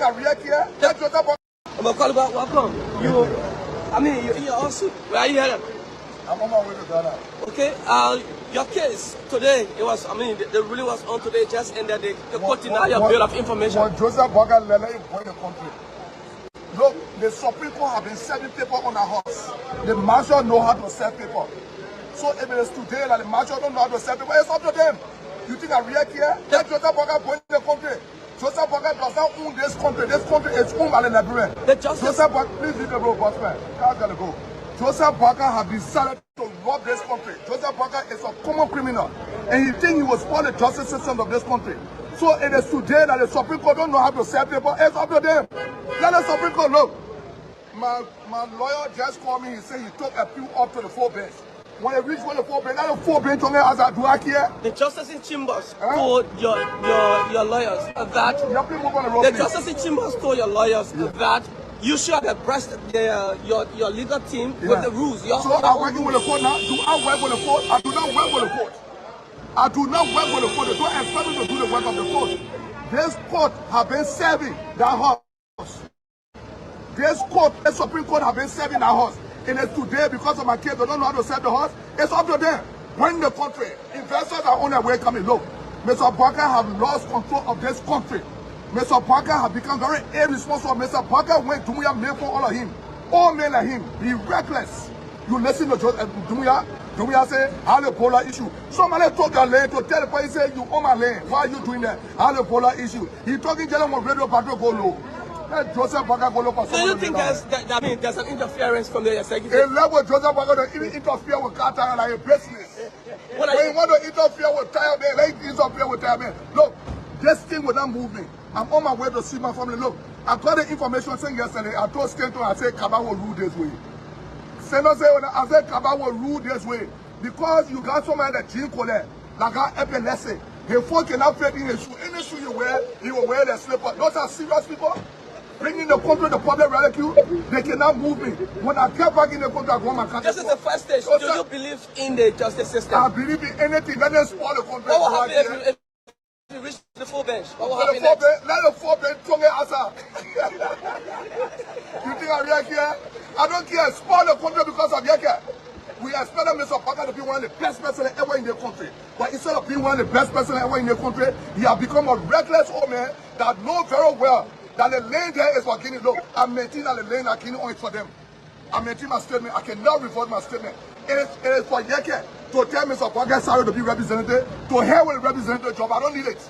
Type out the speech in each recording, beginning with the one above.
think I react here? That's Joseph Boakai. I'm going to call you back. Welcome. You're in your office. Where are you headed? I'm on my way to Ghana. Okay. Your case today, it was, the ruling was on today, just ended. The court denied your bill of information. But Joseph Boakai let him go in the country. Look, the Supreme Court have been serving paper on our house. The marshal know how to serve paper. So if it is today that the marshal don't know how to serve paper, it's up to them. You think I react here? Let Joseph Boakai go in the country. Joseph Boakai does not own this country. This country is owned by the Liberian. Joseph Boakai, please leave the road, bossman. Car's gotta go. Joseph Boakai have decided to rob this country. Joseph Boakai is a common criminal. And he think he will spoil the justice system of this country. So it is today that the Supreme Court don't know how to serve paper. It's up to them. Let the Supreme Court look. My lawyer just called me. He said he took appeal up to the full bench. When it reached the full bench, now the full bench told me as I do here. The justice in chambers told your lawyers that the justice in chambers told your lawyers that you should have pressed your legal team with the rules. So I'm working with the court now. Do I work with the court? I do not work with the court. I do not work with the court. They don't expect me to do the work of the court. This court have been serving that house. This court, the Supreme Court have been serving that house. And it's today because of my case, they don't know how to serve the house. It's up to them. When the country, investors are on their way coming. Look, Mr. Boakai have lost control of this country. Mr. Boakai have become very irresponsible. Mr. Boakai went to Dumuya made for all of him. All men like him. Be reckless. You listen to Dumuya. Dumuya say, I have a polar issue. Somebody took a lane to tell the person, say, you own my lane. Why are you doing that? I have a polar issue. He talking to them on radio, Patrick Golo. Joseph Boakai go look for someone. Do you think there's an interference from the executive? A level Joseph Boakai don't even interfere with Qatar like a business. When you want to interfere with Tire Man, like interfere with Tire Man. Look, this thing will not move me. I'm on my way to see my family. Look, I got the information saying yesterday. I told Stanton, I said Kaba will rule this way. Senator said, I said Kaba will rule this way. Because you got somebody that drink with that, like our epilepsy. If folk cannot fit in his shoe, any shoe you wear, he will wear the slipper. Those are serious people. Bringing the country to public ridicule, they cannot move me. When I get back in the country, I go my country. This is the first stage. Do you believe in the justice system? I believe in anything. Let them spoil the country. What will happen if you reach the full bench? What will happen next? Let the full bench tongue answer. You think I react here? I don't care. Spoil the country because of Yeke. We expect Mr. Boakai to be one of the best person ever in the country. But instead of being one of the best person ever in the country, he has become a reckless old man that knows very well that the lane there is for Guinea. Look, I maintain that the lane at Guinea is for them. I maintain my statement. I cannot revoke my statement. It is for Yeke to tell Mr. Boakai sorry to be represented, to hell with the representative job. I don't need it.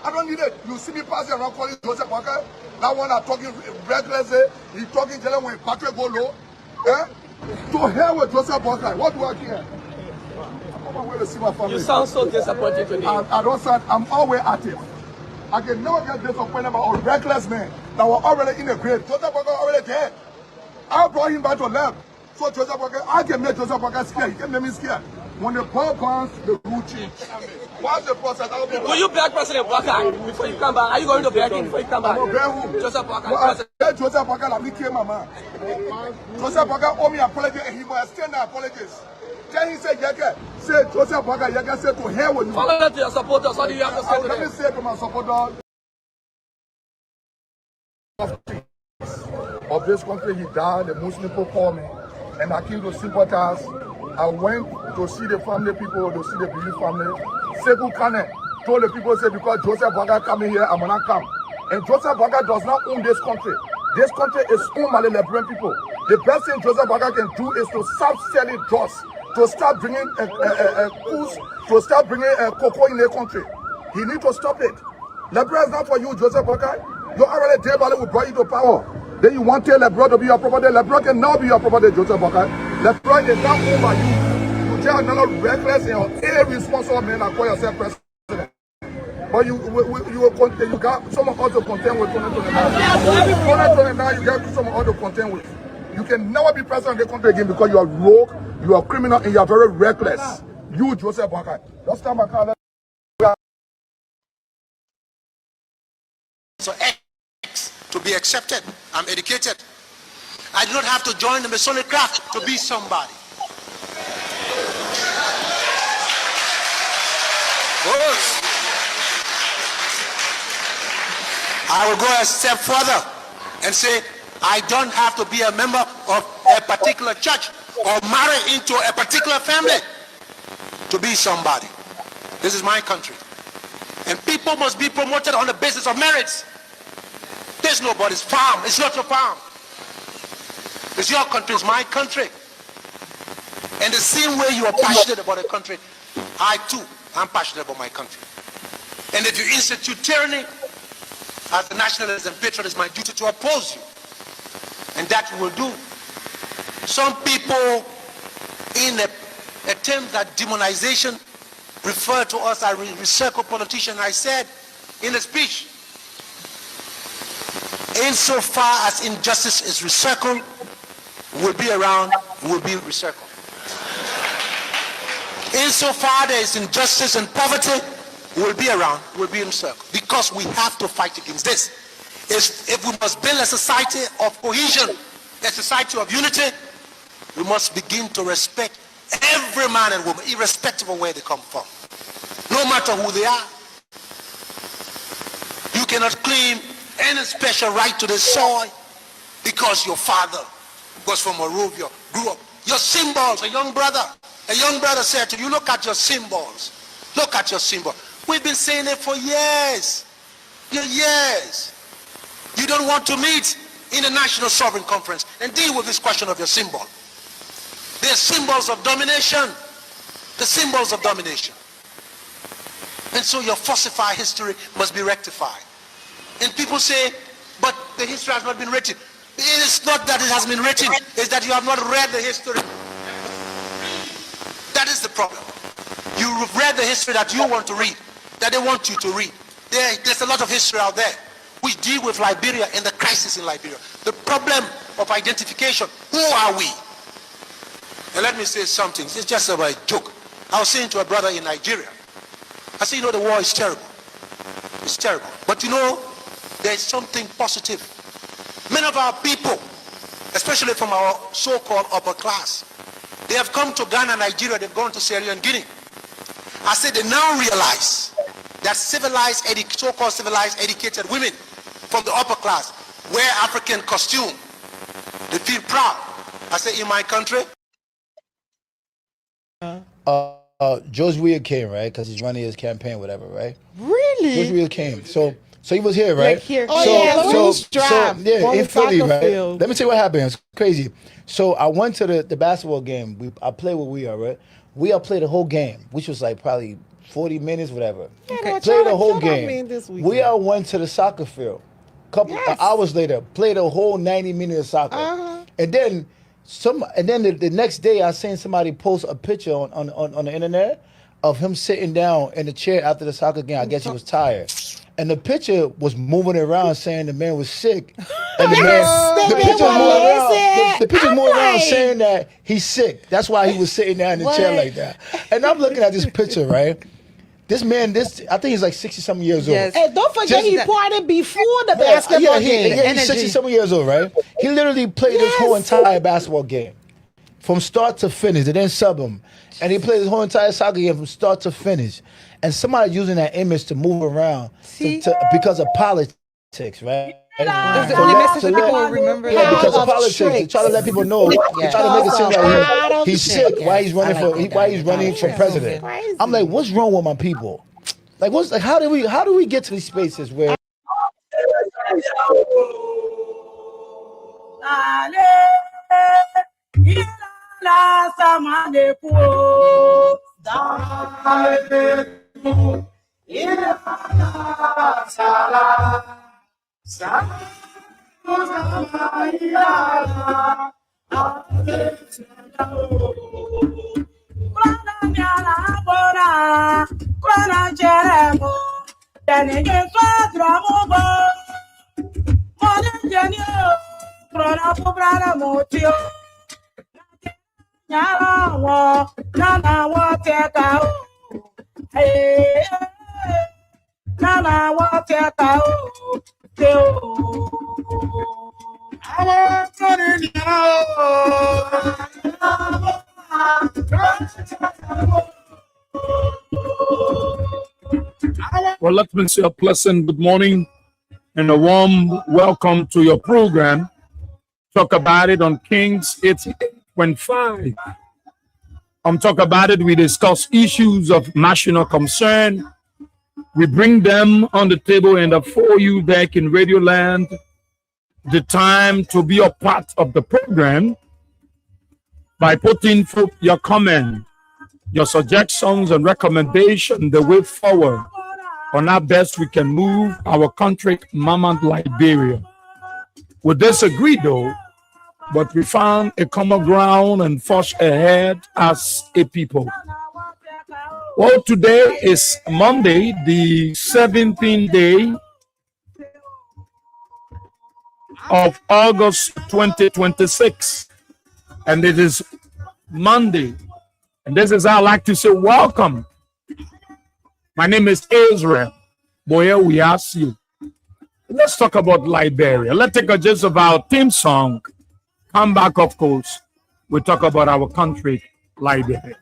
I don't need it. You see me passing around calling Joseph Boakai. That one are talking recklessly. He's talking to them when Patrick go low. To hell with Joseph Boakai. What do I care? I'm on my way to see my family. You sound so disappointed today. I don't sound, I'm always active. I can never get disappointed about a reckless man that was already in the grave. Joseph Boakai already dead. I brought him back to life. So Joseph Boakai, I can make Joseph Boakai scared. He can make me scared. When the ball bounce, the rule change. What's the process? Will you beg President Boakai before you come back? Are you going to beg him before you come back? I'm beg who? Joseph Boakai. Well, I beg Joseph Boakai like me came my man. Joseph Boakai owe me an apology and he will extend the apologies. Then he said, Yeke, say Joseph Boakai, Yeke said to hell with you. Follow that to your supporters. What do you have to say to them? Let me say to my supporters of this country, he died. The Muslim people called me and I came to sympathize. I went to see the family people, to see the Billy family. Sekou Kane told the people, say, because Joseph Boakai coming here, I'm gonna come. And Joseph Boakai does not own this country. This country is owned by the Liberian people. The best thing Joseph Boakai can do is to stop selling drugs, to start bringing foods, to start bringing cocoa in the country. He needs to stop it. Liberia is not for you, Joseph Boakai. You already there, but will bring you to power. Then you want Liberia to be your property. Liberia can now be your property, Joseph Boakai. Liberia is not owned by you. You just another reckless and irresponsible man that call yourself president. But you got someone else to contend with 2029. 2029, you got someone else to contend with. You can never be president of the country again because you are rogue, you are criminal, and you are very reckless. You, Joseph Boakai. Just stand my car. So X, to be accepted, I'm educated. I do not have to join the Masonic craft to be somebody. I will go a step further and say, I don't have to be a member of a particular church or marry into a particular family to be somebody. This is my country. And people must be promoted on the basis of merits. There's nobody's farm. It's not your farm. It's your country. It's my country. And the same way you are passionate about a country, I too am passionate about my country. And if you institute tyranny, as a nationalist and patriot, it's my duty to oppose you. And that we will do. Some people, in an attempt at demonization, refer to us as recycled politicians. I said in a speech, insofar as injustice is recycled, we'll be around, we'll be recycled. Insofar there is injustice and poverty, we'll be around, we'll be recycled. Because we have to fight against this. If we must build a society of cohesion, a society of unity, we must begin to respect every man and woman, irrespective of where they come from. No matter who they are. You cannot claim any special right to the soil because your father was from Monrovia, grew up. Your symbols, a young brother said to you, look at your symbols. Look at your symbol. We've been saying it for years. Years. You don't want to meet in the National Sovereign Conference and deal with this question of your symbol. They're symbols of domination. The symbols of domination. And so your falsified history must be rectified. And people say, but the history has not been written. It is not that it has been written, it's that you have not read the history. That is the problem. You've read the history that you want to read, that they want you to read. There's a lot of history out there. We deal with Liberia and the crisis in Liberia. The problem of identification. Who are we? And let me say something. It's just about a joke. I was saying to a brother in Nigeria, I said, you know, the war is terrible. It's terrible. But you know, there's something positive. Many of our people, especially from our so-called upper class, they have come to Ghana, Nigeria, they've gone to Sierra Leone, Guinea. I said they now realize that civilized, so-called civilized, educated women from the upper class wear African costume. They feel proud. I said, in my country. George Weah came, right? Because he's running his campaign, whatever, right? Really? George Weah came. So he was here, right? Like here. Oh, yeah, yeah, in Philly, right? Field. Let me tell you what happened. It's crazy. So I went to the basketball game. I played with Weah, right? Weah played the whole game, which was like probably 40 minutes, whatever. Okay. Played the whole game. Weah went to the soccer field. Couple hours later, played a whole 90 minutes of soccer. And then the next day, I seen somebody post a picture on the internet of him sitting down in the chair after the soccer game. I guess he was tired. And the picture was moving around saying the man was sick. And the picture was moving around saying that he's sick. That's why he was sitting down in the chair like that. And I'm looking at this picture, right? This man, I think he's like 60-something years old. And don't forget, he parted before the basketball game. He's 60-something years old, right? He literally played this whole entire basketball game from start to finish. They didn't sub him. And he played his whole entire soccer game from start to finish. And somebody using that image to move around because of politics, right? That's the only message that people will remember. Yeah, because of politics. They try to let people know. They try to make it seem like he's sick. Why he's running for president? I'm like, what's wrong with my people? Like, how do we get to these spaces where? Well, let me say a pleasant good morning and a warm welcome to your program. Talk About It on Kings 88.5. Talk About It, we discuss issues of national concern. We bring them on the table and for you back in Radio Land. The time to be a part of the program by putting forth your comment, your suggestions and recommendations, the way forward on how best we can move our country, Mama Liberia. We disagree though, but we found a common ground and forged ahead as a people. Well, today is Monday, the 17th day of August 2026, and it is Monday, and this is how I like to say welcome. My name is Israel. Boy, we ask you. Let's talk about Liberia. Let's take a gist of our theme song. Come back, of course. We talk about our country, Liberia.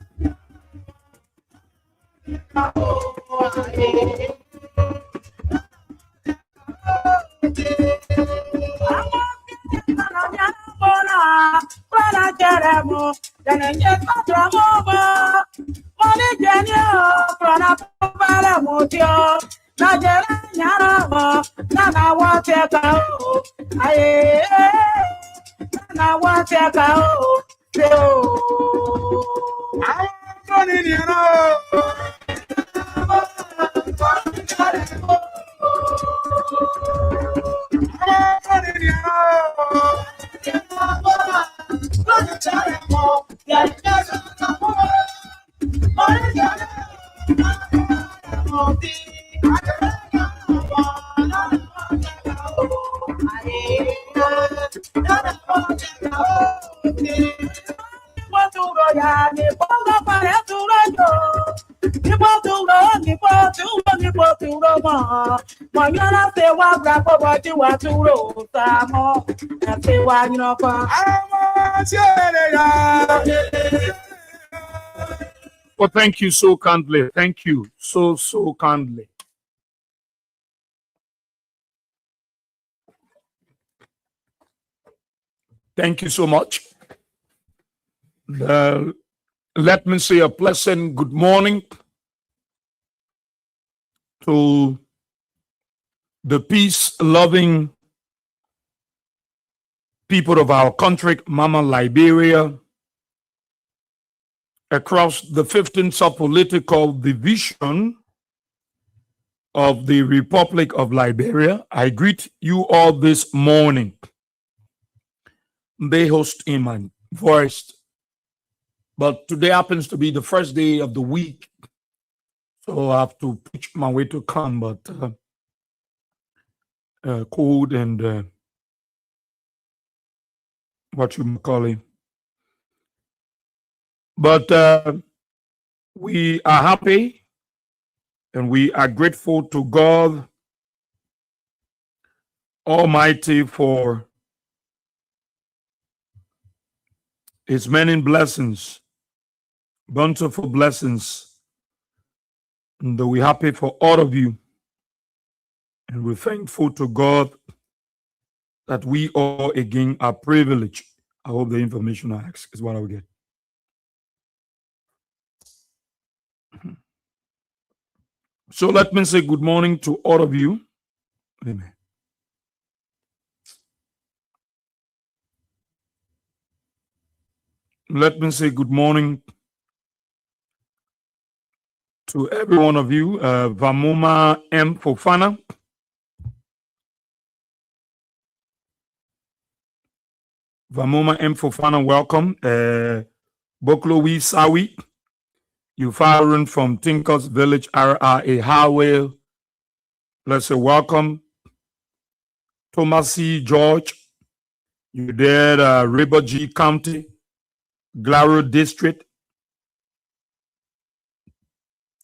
Well, thank you so kindly. Thank you so kindly. Thank you so much. Let me say a pleasant good morning to the peace-loving people of our country, Mama Liberia, across the 15 sub-political division of the Republic of Liberia. I greet you all this morning. They host in my voice, but today happens to be the first day of the week, so I have to push my way to come, but cold and what you call it. But we are happy and we are grateful to God Almighty for His many blessings, bountiful blessings. And we're happy for all of you. And we're thankful to God that we all again are privileged. I hope the information I ask is what I will get. So let me say good morning to all of you. Amen. Let me say good morning to every one of you. Vamoma M. Fofana. Vamoma M. Fofana, welcome. Boklowi Sawi. You firing from Tinkers Village, RRA Highway. Let's say welcome. Thomas C. George. You did River G County, Glaro District.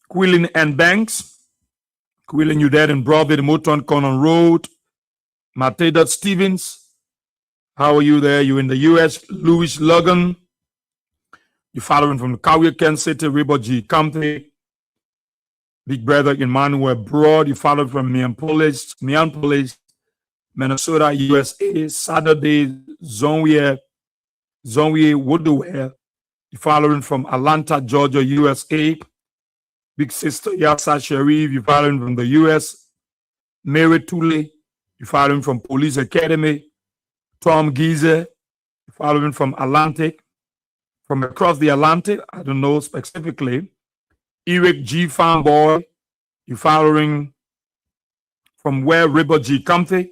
Quillen and Banks. Quillen, you there in Broadway, Moton Conan Road. Mateda Stevens. How are you there? You in the U.S. Louis Logan. You following from the Kawi, Kansas City, River G County. Big brother Emmanuel Broad. You follow from Minneapolis, Minnesota, USA. Saturday, Zonwe Woodwell. You're following from Atlanta, Georgia, USA. Big Sister Yassa Sharif, you're following from the US. Mary Tooley, you're following from Police Academy. Tom Geezer, you're following from Atlantic. From across the Atlantic, I don't know specifically. Eric G. Fanboy, you're following from where River G. Comfy.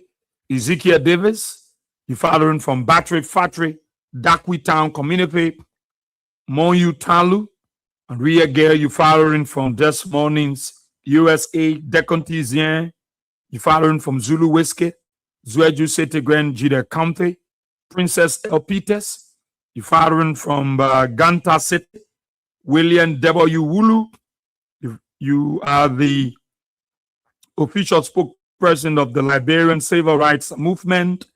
Ezekiel Davis, you're following from Battery Factory, Dakwi Town Community. Monyu Talu, and Ria Gare, you're following from Des Mornings, USA. Decontizien, you're following from Zulu Whiskey. Zweju City Grand Jida County. Princess El Peters, you're following from Ganta City. William W. Wulu, you are the official spokesperson of the Liberian Civil Rights Movement,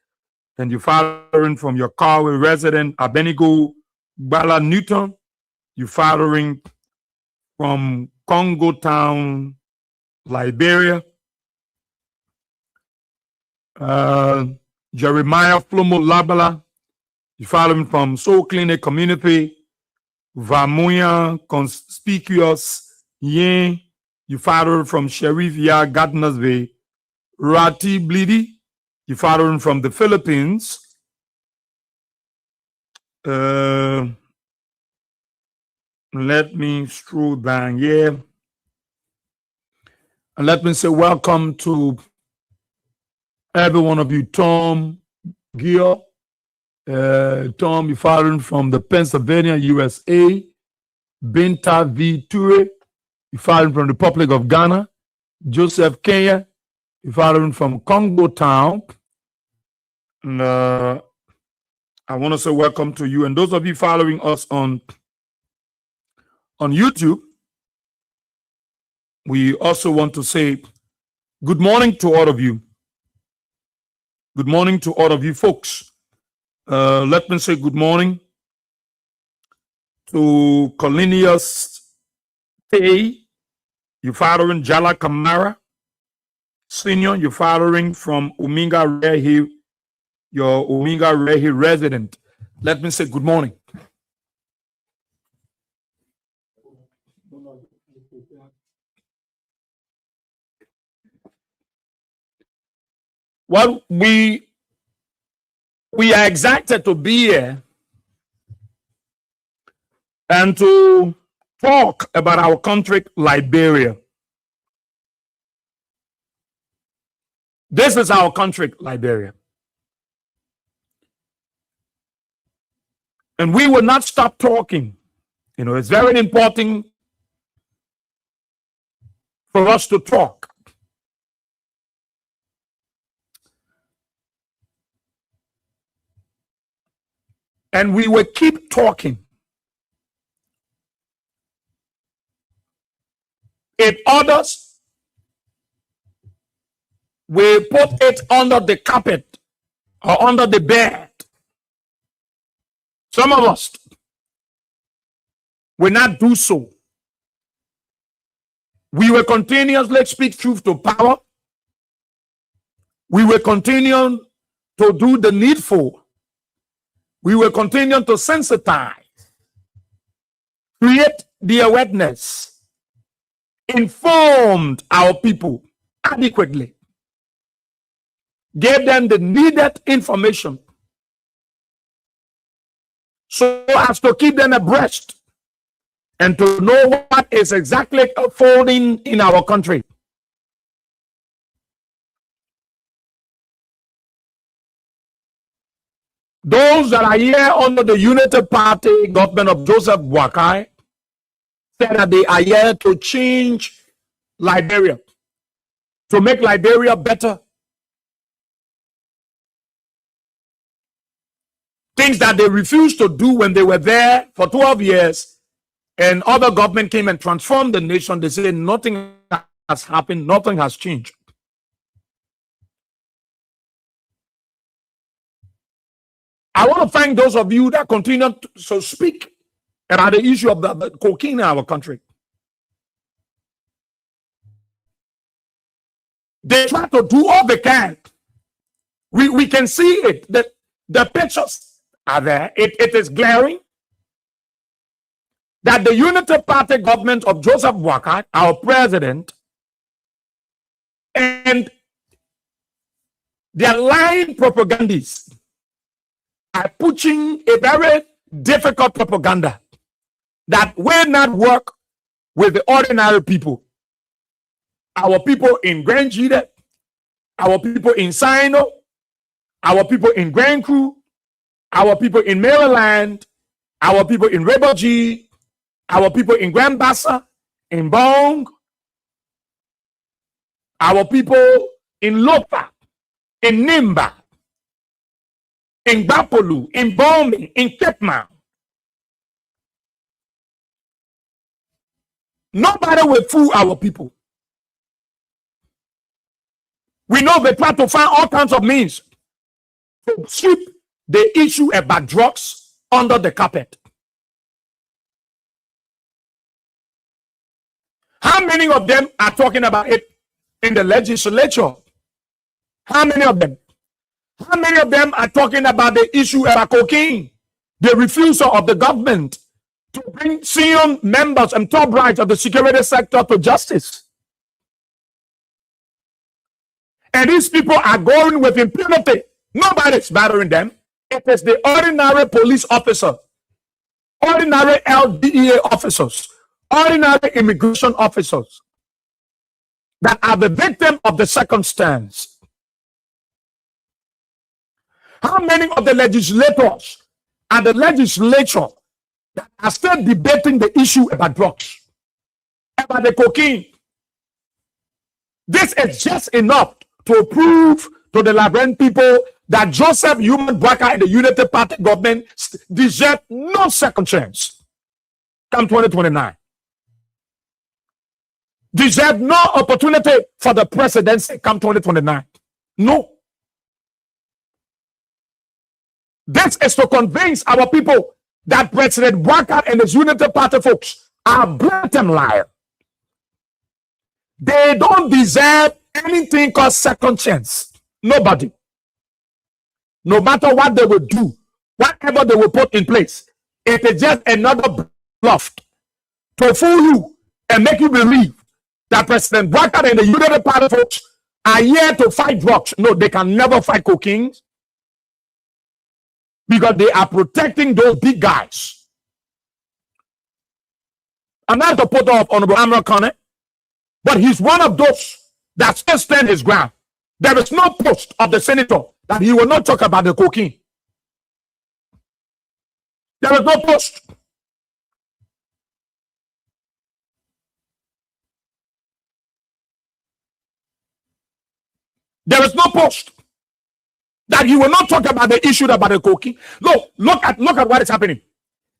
and you're following from your Carway resident, Abenigo Bala Newton. You're following from Congo Town, Liberia. Jeremiah Flomo Labala. You're following from Soul Clinic Community. Vamuya Conspicuous Yen. You following from Sharif Ya Gardner's Bay. Rati Bleedy. You're following from the Philippines. Let me scroll down here. And let me say welcome to every one of you. Tom Gill. Tom, you're following from the Pennsylvania, USA. Binta V. Ture. You're following from the Republic of Ghana. Joseph Kenya. You're following from Congo Town. And I want to say welcome to you. And those of you following us on YouTube, we also want to say good morning to all of you. Good morning to all of you folks. Let me say good morning to Colinius Tay. You're following Jala Kamara. Senior, you're following from Uminga Rehi, your Uminga Rehi resident. Let me say good morning. Well, we are excited to be here and to talk about our country, Liberia. This is our country, Liberia. And we will not stop talking. You know, it's very important for us to talk. And we will keep talking. If others will put it under the carpet or under the bed, some of us will not do so. We will continuously speak truth to power. We will continue to do the needful. We will continue to sensitize, create the awareness, informed our people adequately, give them the needed information so as to keep them abreast and to know what is exactly unfolding in our country. Those that are here under the Unity Party government of Joseph Boakai said that they are here to change Liberia, to make Liberia better. Things that they refused to do when they were there for 12 years and other government came and transformed the nation. They say nothing has happened, nothing has changed. I want to thank those of you that continue to speak about the issue of the cocaine in our country. They try to do all they can We can see it. The pictures are there. It is glaring that the Unity Party government of Joseph Boakai, our president, and their lying propagandists are pushing a very difficult propaganda that will not work with the ordinary people. Our people in Grand Gide, our people in Sino, our people in Grand Crew, our people in Maryland, our people in Rebel G, our people in Grand Bassa, in Bong, our people in Lopa, in Nimba, in Bapolu, in Bomi, in Ketma. Nobody will fool our people. We know they try to find all kinds of means to sweep the issue about drugs under the carpet. How many of them are talking about it in the legislature? How many of them? How many of them are talking about the issue about cocaine? The refusal of the government to bring senior members and top rights of the security sector to justice. And these people are going with impunity. Nobody's bothering them. It is the ordinary police officer, ordinary LDEA officers, ordinary immigration officers that are the victim of the circumstance. How many of the legislators and the legislature that are still debating the issue about drugs, about the cocaine? This is just enough to prove to the Liberian people that Joseph Human Boakai and the Unity Party government deserve no second chance come 2029. Deserve no opportunity for the presidency come 2029. No. This is to convince our people that President Boakai and his Unity Party folks are blatant liars. They don't deserve anything called second chance. Nobody. No matter what they will do, whatever they will put in place, it is just another bluff to fool you and make you believe that President Boakai and the Unity Party folks are here to fight drugs. No, they can never fight cocaine because they are protecting those big guys. I'm not to put off Honorable Amra Kane, but he's one of those that still stand his ground. There is no post of the senator that he will not talk about the cocaine. There is no post. There is no post that he will not talk about the issue about the cocaine. Look at what is happening.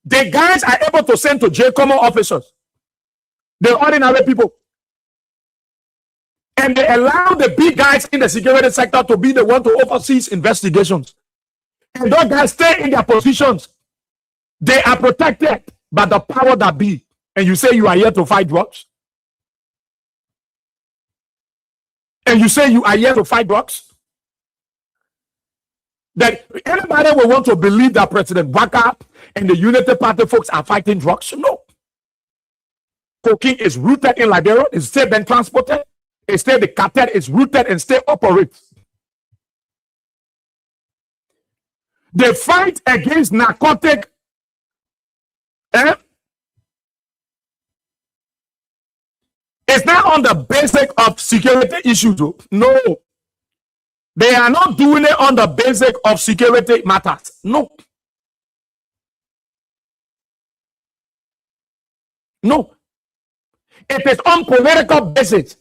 The guys are able to send to jail common officers, the ordinary people. And they allow the big guys in the security sector to be the one to oversee investigations. And those guys stay in their positions. They are protected by the power that be. And you say you are here to fight drugs? And you say you are here to fight drugs? That anybody will want to believe that President Boakai and the Unity Party folks are fighting drugs? No. Cocaine is rooted in Liberia. It's still been transported. Instead, the cartel is rooted and still operates. The fight against narcotic is not on the basic of security issues. No. They are not doing it on the basic of security matters. No. No. It is on political basis.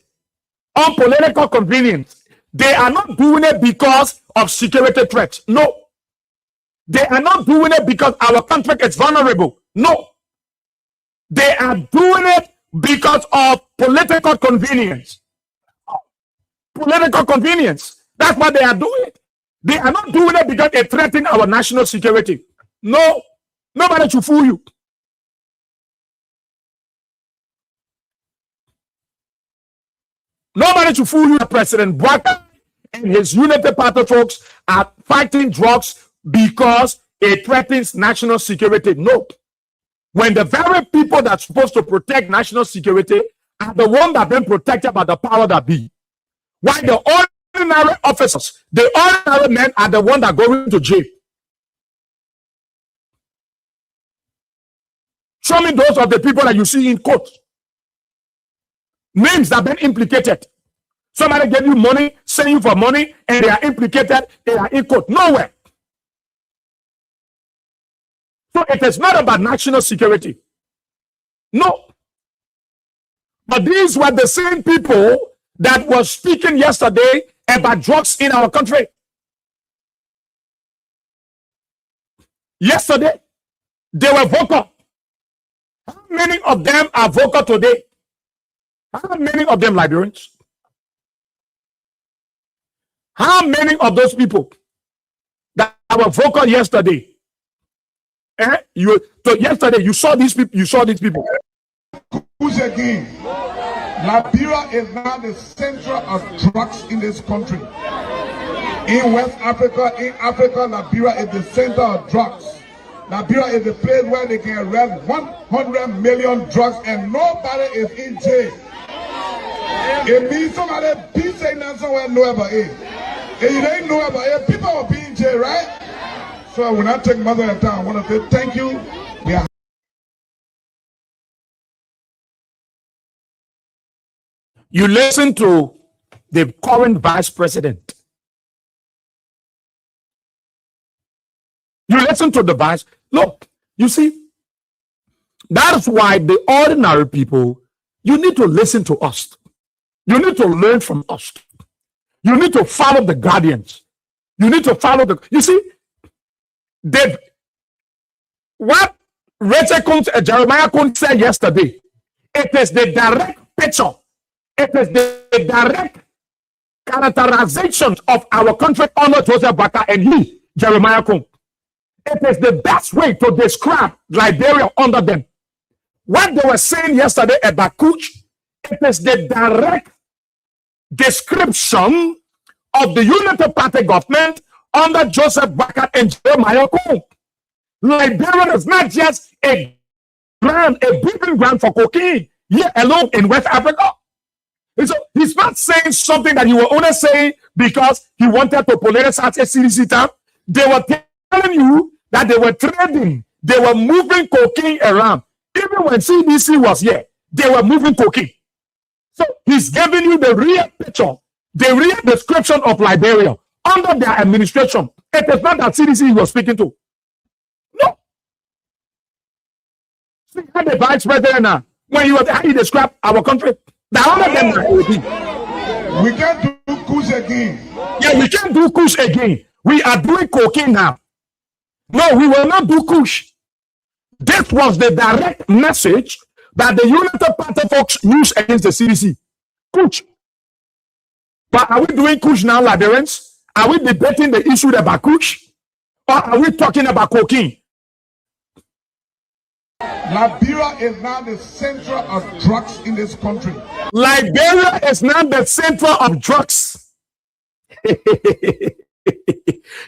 On political convenience. They are not doing it because of security threats. No. They are not doing it because our country is vulnerable. No. They are doing it because of political convenience. Political convenience. That's what they are doing. They are not doing it because it threatens our national security. No. Nobody should fool you. Nobody should fool you. President Boakai and his Unity Party folks are fighting drugs because it threatens national security. No. When the very people that are supposed to protect national security are the ones that have been protected by the power that be. Why the ordinary officers, the ordinary men are the ones that go into jail. Show me those of the people that you see in court. Names that have been implicated. Somebody gave you money, send you for money, and they are implicated, they are in court. Nowhere. So it is not about national security. No. But these were the same people that were speaking yesterday about drugs in our country. Yesterday, they were vocal. How many of them are vocal today? How many of them Liberians? How many of those people that were vocal yesterday? Yesterday you saw these people. You saw these people. Who's again? Liberia is now the center of drugs in this country. In West Africa, Liberia is the center of drugs. Liberia is the place where they can arrest 100 million drugs and nobody is in jail. It means somebody be saying that somewhere know about it. If you didn't know about it, people will be in jail, right? So when I take mother in town, I want to say thank you. You listen to the current vice president. You listen to the vice. Look, you see, that's why the ordinary people, you need to listen to us. You need to learn from us. You need to follow the guardians. You need to follow the, you see, what Rachel Combs and Jeremiah Combs said yesterday, it is the direct picture. It is the direct characterization of our country under Joseph Boakai and he, Jeremiah Combs. It is the best way to describe Liberia under them. What they were saying yesterday about Kuch, it is the direct description of the Unity Party government under Joseph Boakai and Jeremiah Combs. Liberia is not just a breeding ground for cocaine here alone in West Africa. And so he's not saying something that he will only say because he wanted to politicize a CDC town. They were telling you that they were trading, they were moving cocaine around. Even when CDC was here, they were moving cocaine. So he's giving you the real picture, the real description of Liberia under their administration. It is not that CDC he was speaking to. No. See how the vice president now, when how he described our country, the all of them are OD. We can't do kush again. Yeah, we can't do kush again. We are doing cocaine now. No, we will not do kush. This was the direct message that the Unity Party folks used against the CDC. Kush. But are we doing kush now, Liberians? Are we debating the issue about kush? Or are we talking about cocaine? Liberia is now the center of drugs in this country. Liberia is now the center of drugs.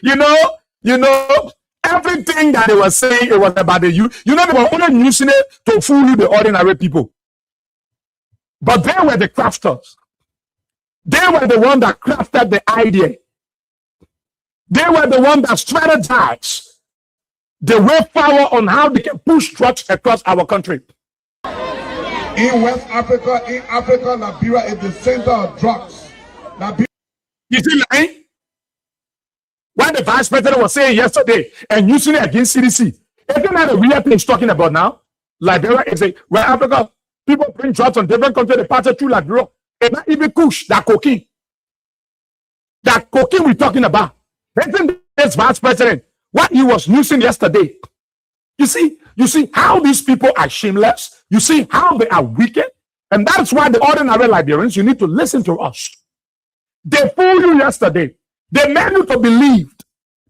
You know, everything that they were saying, it was about the youth. You know, they were only using it to fool the ordinary people. But they were the crafters. They were the one that crafted the idea. They were the one that strategized the way forward on how they can push drugs across our country. In West Africa, Liberia is the center of drugs. You see, like, what the vice president was saying yesterday and using it against CDC, isn't that a real thing he's talking about now? Liberia is where Africa, people bring drugs from different countries, they pass it through Liberia. It's not even kush, that cocaine. That cocaine we're talking about. Isn't this vice president what he was using yesterday? You see how these people are shameless. You see how they are wicked. And that's why the ordinary Liberians, you need to listen to us. They fooled you yesterday. They made you to believe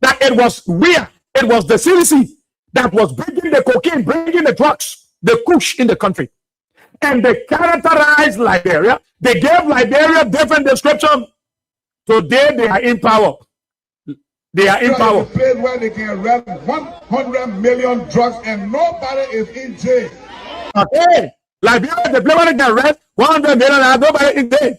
that it was it was the CDC that was bringing the cocaine, bringing the drugs, the kush in the country. And they characterized Liberia. They gave Liberia different description. Today they are in power. They are in power. It's a place where they can arrest 100 million drugs and nobody is in jail. Okay. Liberia is the place where they can arrest 100 million and nobody in jail.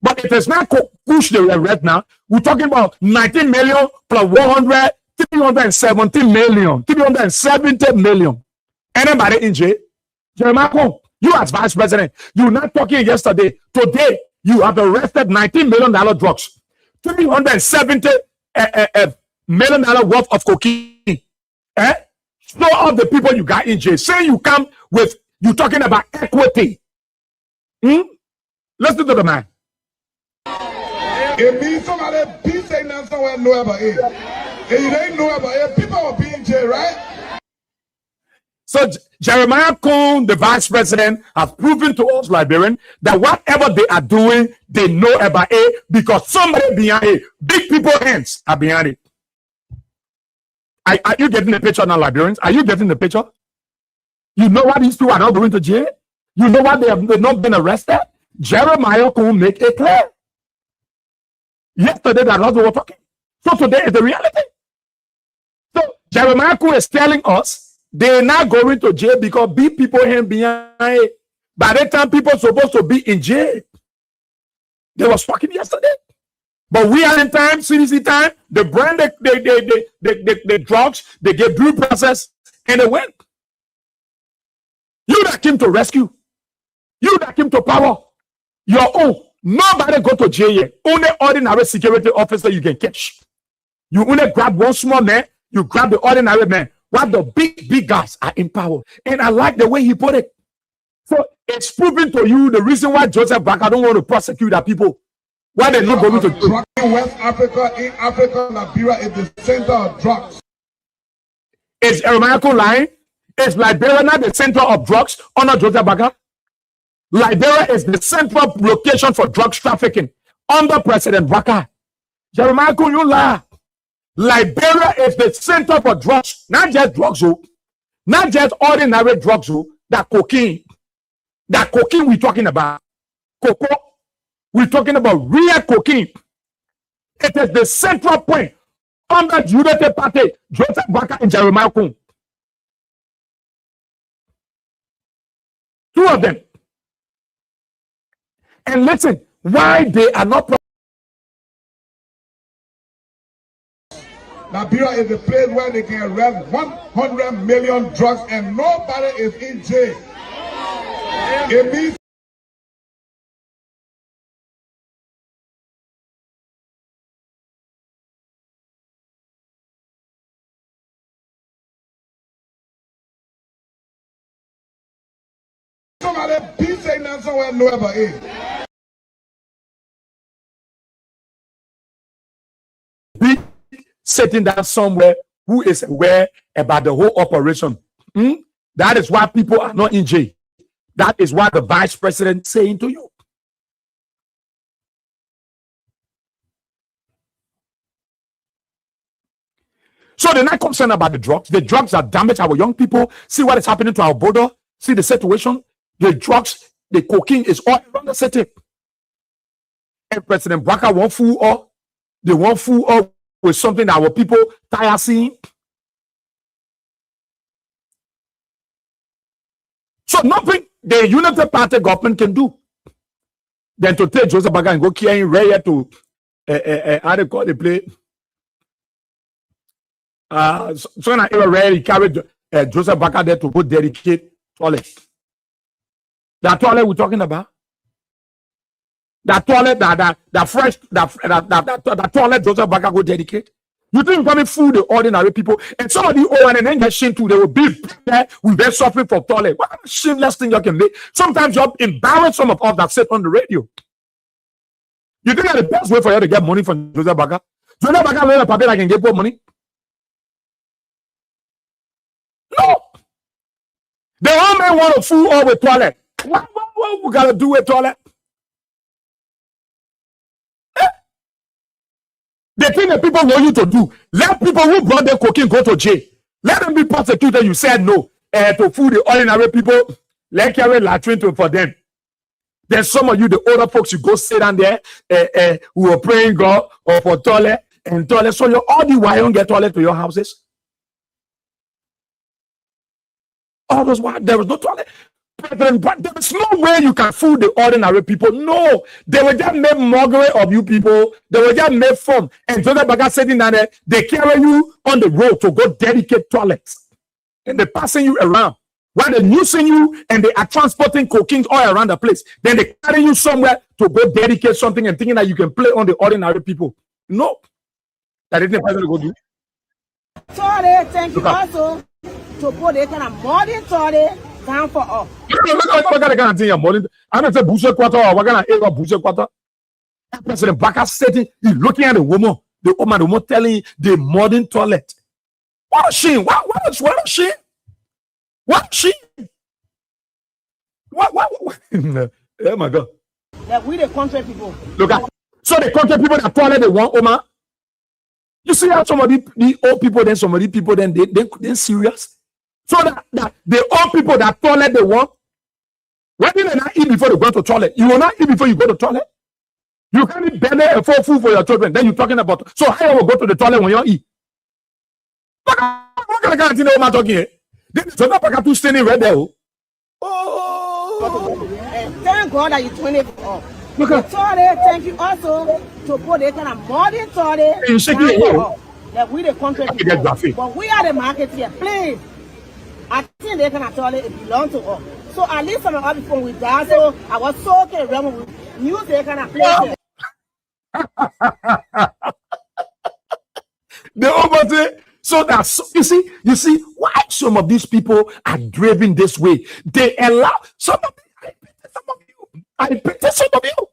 But it is not push the arrest now. We're talking about 19 million plus 100, 370 million. 370 million. Anybody in jail? Jeremiah, you as vice president, you're not talking yesterday. Today, you have arrested $19 million drugs, $370 million worth of cocaine. Show all the people you got in jail. Say you come with, you talking about equity. Listen to the man. It means somebody be saying that somewhere know about it. And you don't know about it, people will be in jail, right? So Jeremiah Coon, the vice president, has proven to us, Liberian, that whatever they are doing, they know about it because somebody behind it, big people hands are behind it. Are you getting the picture now, Liberians? Are you getting the picture? You know why these two are not going to jail? You know why they've not been arrested? Jeremiah Coon make it clear. Yesterday, that was what we were talking. So today is the reality. So Jeremiah Coon is telling us they're not going to jail because big people hang behind it. By the time people are supposed to be in jail, they were talking yesterday. But we are in time, CDC time, they brand the drugs, they get due process, and they went. You that came to rescue, you that came to power, your own. Nobody go to jail yet. Only ordinary security officer you can catch. You only grab one small man, you grab the ordinary man. While the big guys are in power. And I like the way he put it. So it's proving to you the reason why Joseph Baka don't want to prosecute our people. Why they're not going to do it. In West Africa, in Africa, Liberia is the center of drugs. Is Jeremiah lying? Is Liberia not the center of drugs under Joseph Baka? Liberia is the central location for drugs trafficking under President Baka. Jeremiah, you lie. Liberia is the center for drugs, not just drugs, not just ordinary drugs, that cocaine we're talking about. Cocoa, we're talking about real cocaine. It is the central point under the Unity Party, Joseph Baka and Jeremiah Coon. Two of them. And listen, why they are not. Liberia is the place where they can arrest 100 million drugs and nobody is in jail. It means somebody be saying that somewhere know about it. Sitting down somewhere who is aware about the whole operation. That is why people are not in jail. That is what the vice president is saying to you. So they're not concerned about the drugs. The drugs are damaging our young people. See what is happening to our border. See the situation. The drugs, the cocaine is all around the city. And President Baka won't fool all. They won't fool all with something that our people tire seeing. So nothing the Unity Party government can do than to take Joseph Baka and go carrying Ray to how they call the play. So now Ray carried Joseph Baka there to go dedicate toilet. That toilet we're talking about. That toilet, that toilet Joseph Baka go dedicate. You think coming fool the ordinary people and somebody and then get shame too, they will be there with their suffering for toilet. What shameless thing you can make? Sometimes you embarrass some of us that sit on the radio. You think that's the best way for you to get money from Joseph Baka? Joseph Baka learn a paper that can get more money? No. The whole man want to fool all with toilet. What we gotta do with toilet? The thing that people want you to do, let people who brought their cocaine go to jail. Let them be prosecuted. You said no to fool the ordinary people. Let carry latrine for them. Then some of you, the older folks, you go sit down there who are praying God or for toilet and toilet. So you all the why don't get toilet to your houses? All those why there was no toilet. But there is no way you can fool the ordinary people. No, they will just make mockery of you people. They will just make fun. And so that sitting down there, they carry you on the road to go dedicate toilets. And they're passing you around. While they're using you and they are transporting cocaine all around the place, then they carry you somewhere to go dedicate something and thinking that you can play on the ordinary people. No. That isn't the person to go do. Sorry, thank you also to put it kind of modern sorry down for us. What kind of thing you're modern? I'm not saying Boucher Quarter or what kind of area Boucher Quarter. President Baka sitting, he's looking at the woman telling the modern toilet. What a shame. What a shame. What she? What? Oh my God! That we the country people. Look at so the country people that toilet they want, Omar. You see how some of the old people, then some of the people, then they serious. So that the old people that toilet they want, why did they not eat before they go to toilet? You will not eat before you go to toilet. You can't eat belly and full food for your children. Then you're talking about so how you will go to the toilet when you eat? What kind of thing Omar talking here? Then so that Baka standing right there. Oh. Thank God that you 24. Look at sorry, thank you also to put it kind of modern sorry. That we the country people. But we are the market here. Please. I think they can actually it belongs to us. So at least some of our people with that. So I was so okay around with news they can play. The over so that you see why some of these people are driven this way. They allow some of you. I pity some of you.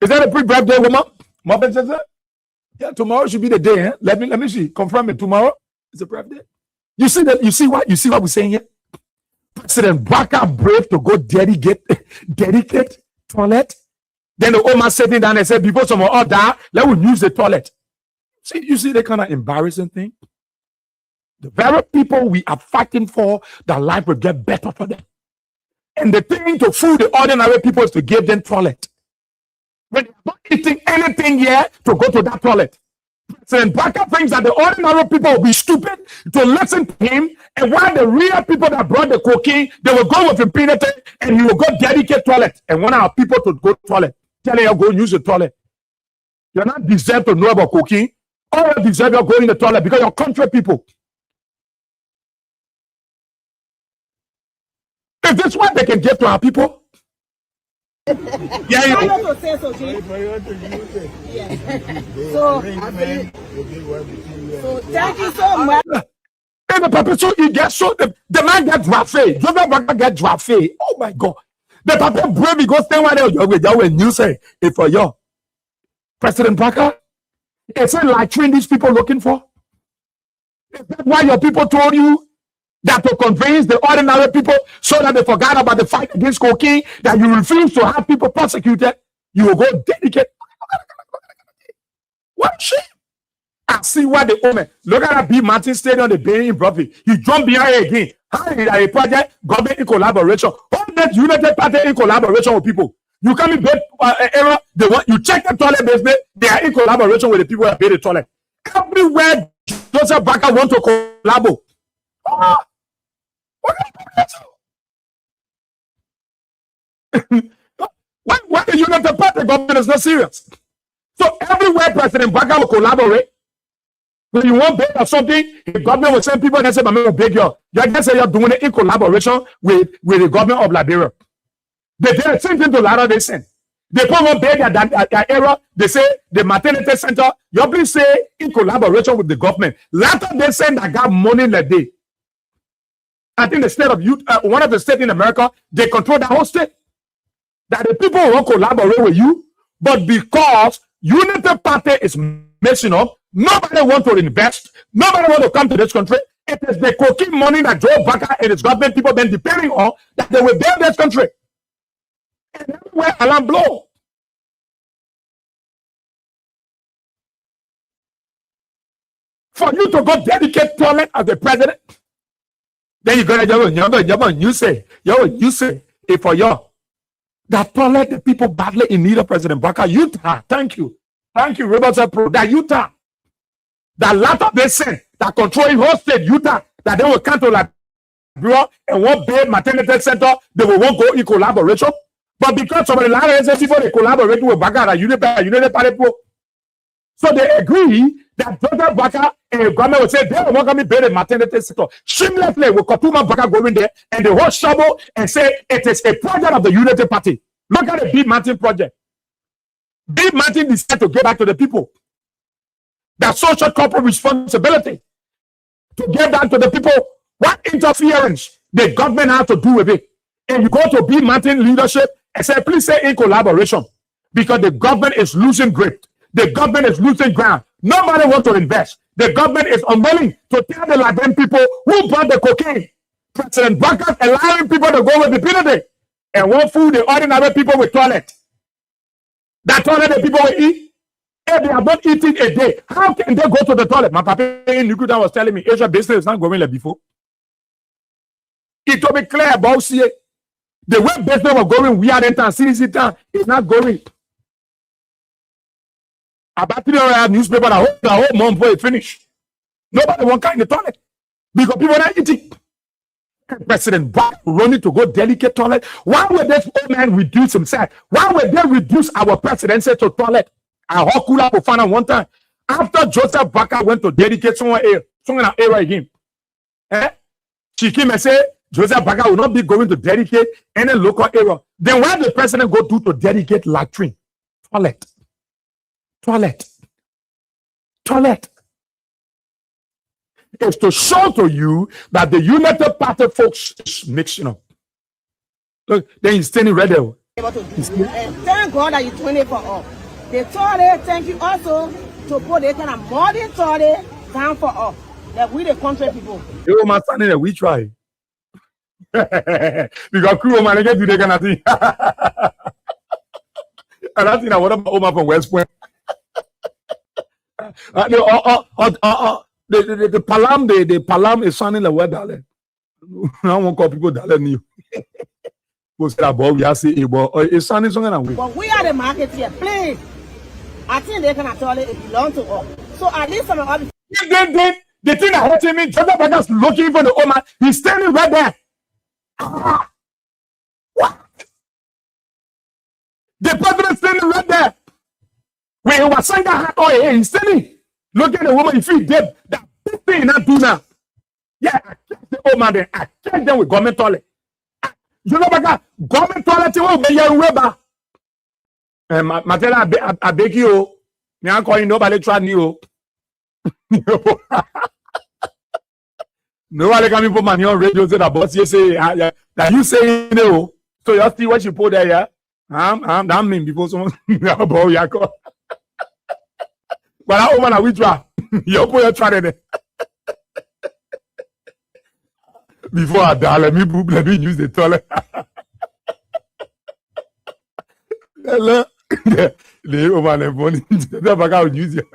Is that a pre-birthday woman? Yeah, tomorrow should be the day. Eh? Let me see. Confirm it. Tomorrow is a birthday. You see what we're saying here? President Baka brave to go dedicate toilet. Then the old man sitting down and said, before someone all die, let me use the toilet. You see the kind of embarrassing thing? The very people we are fighting for, that life will get better for them. And the thing to fool the ordinary people is to give them toilet. When they're not eating anything here, to go to that toilet. President Baka thinks that the ordinary people will be stupid to listen to him, and while the real people that brought the cocaine, they will go with impunity, and he will go dedicate toilet. And want our people to go to toilet. Telling you go use the toilet. You're not deserved to know about cocaine. All you deserve you're going in the toilet because you're country people. Is this what they can give to our people? Yeah, you know. So thank you so much. And the papa so he gets so the man gets drafted. Joseph get drafted. Oh my God. The papa brave go stand right there with you say if for you. President Baka, is it like these people looking for? Is that why your people told you that to convince the ordinary people so that they forgot about the fight against cocaine, that you refuse to have people prosecuted, you will go dedicate. What shit? I see what the woman. Look at that B. Martin Stadium, the Bay in Profit. He jumped behind again. How is that a project? Government in collaboration. All that United Party in collaboration with people. You come in bed era, they want you check the toilet business, they are in collaboration with the people that build the toilet. Everywhere Joseph Baka want to collaborate. Why the United Party government is not serious? So everywhere President Baka will collaborate. When you want beg or something, the government will send people and say, "I'm going to beg you." You just say you're doing it in collaboration with the government of Liberia. They did the same thing to Lara. They sent. They put one beg at that area. They say the maternity center. You please say in collaboration with the government. Later they send that got money like they. I think the state of Utah, one of the states in America, they control the whole state. That the people won't collaborate with you, but because United Party is messing up, nobody want to invest, nobody want to come to this country. It is the cocaine money that Joe Baka and his government people been depending on that they will build this country. And everywhere alarm blow. For you to go dedicate toilet as the president, Then you go to you say if for you that toilet the people badly in need of President Baka, Utah. Thank you, Robert Pro. That Utah, that lot of they say that controlling whole state Utah, that they will come to like bureau and one big maternity center, they will won't go in collaboration. But because some of the last people they collaborate with Baka, United Party Pro, so they agree that Dr. Baka and the government will say they will welcome me build a maternity center. Shamelessly, will Kotuma Baka go in there and the whole shovel and say it is a project of the Unity Party. Look at the Big Mountain project. Big Mountain decided to get back to the people. That social corporate responsibility to get back to the people. What interference the government has to do with it? And you go to Big Mountain leadership and say, please say in collaboration, because the government is losing grip. The government is losing ground. Nobody wants to invest. The government is unwilling to tell the Liberian people who bought the cocaine. President Baka allowing people to go with impunity and won't food the ordinary people with toilet. That toilet the people will eat. If they are not eating a day, how can they go to the toilet? My papa in Nukuta was telling me Asia business is not going like before. It will be clear about CA. The way business was going, we are in town, CDC town, is not going. About 3 hours newspaper the whole month before it finish. Nobody won't come in the toilet because people are not eating. President Biden running to go delicate toilet. Why would this old man reduce himself? Why would they reduce our presidency to toilet? I Hokula for fun one time. After Joseph Baka went to dedicate someone area again. She came and said Joseph Baka will not be going to dedicate any local area. Then why the president go to dedicate latrine? Toilet. Is to show to you that the United Party folks is mixing up. Look, then he's standing right there. Thank God that you're 24 off. The toilet, thank you also to put the kind of modern toilet down for us. That we the country people. You my son in we try. Because crew man get to the kind of thing. And I think I want to Oma from West Point. The Palam is sounding like word darling. I won't call people darling you. Who said about we are saying it's sounding something like but we are the market here, please. I think they can tell it belongs to us. So at least some of us. The thing that hurting me, Joseph Baka's looking for the Oma. He's standing right there. What? The president standing right there. When he was saying that, he's standing. Look at the woman, if he did that big thing not do now. Yeah, I catch the old man there. I catch them with government toilet. You know about government toilet will be your rubber. Matela, I beg you. Me I'm calling nobody try you. Nobody can put money on radio say that boss you say that you say no. So you see what you put there, yeah? That mean before someone about your call. But that woman we try. You put your try there. Before I die, let me use the toilet. The woman and money. Never use it.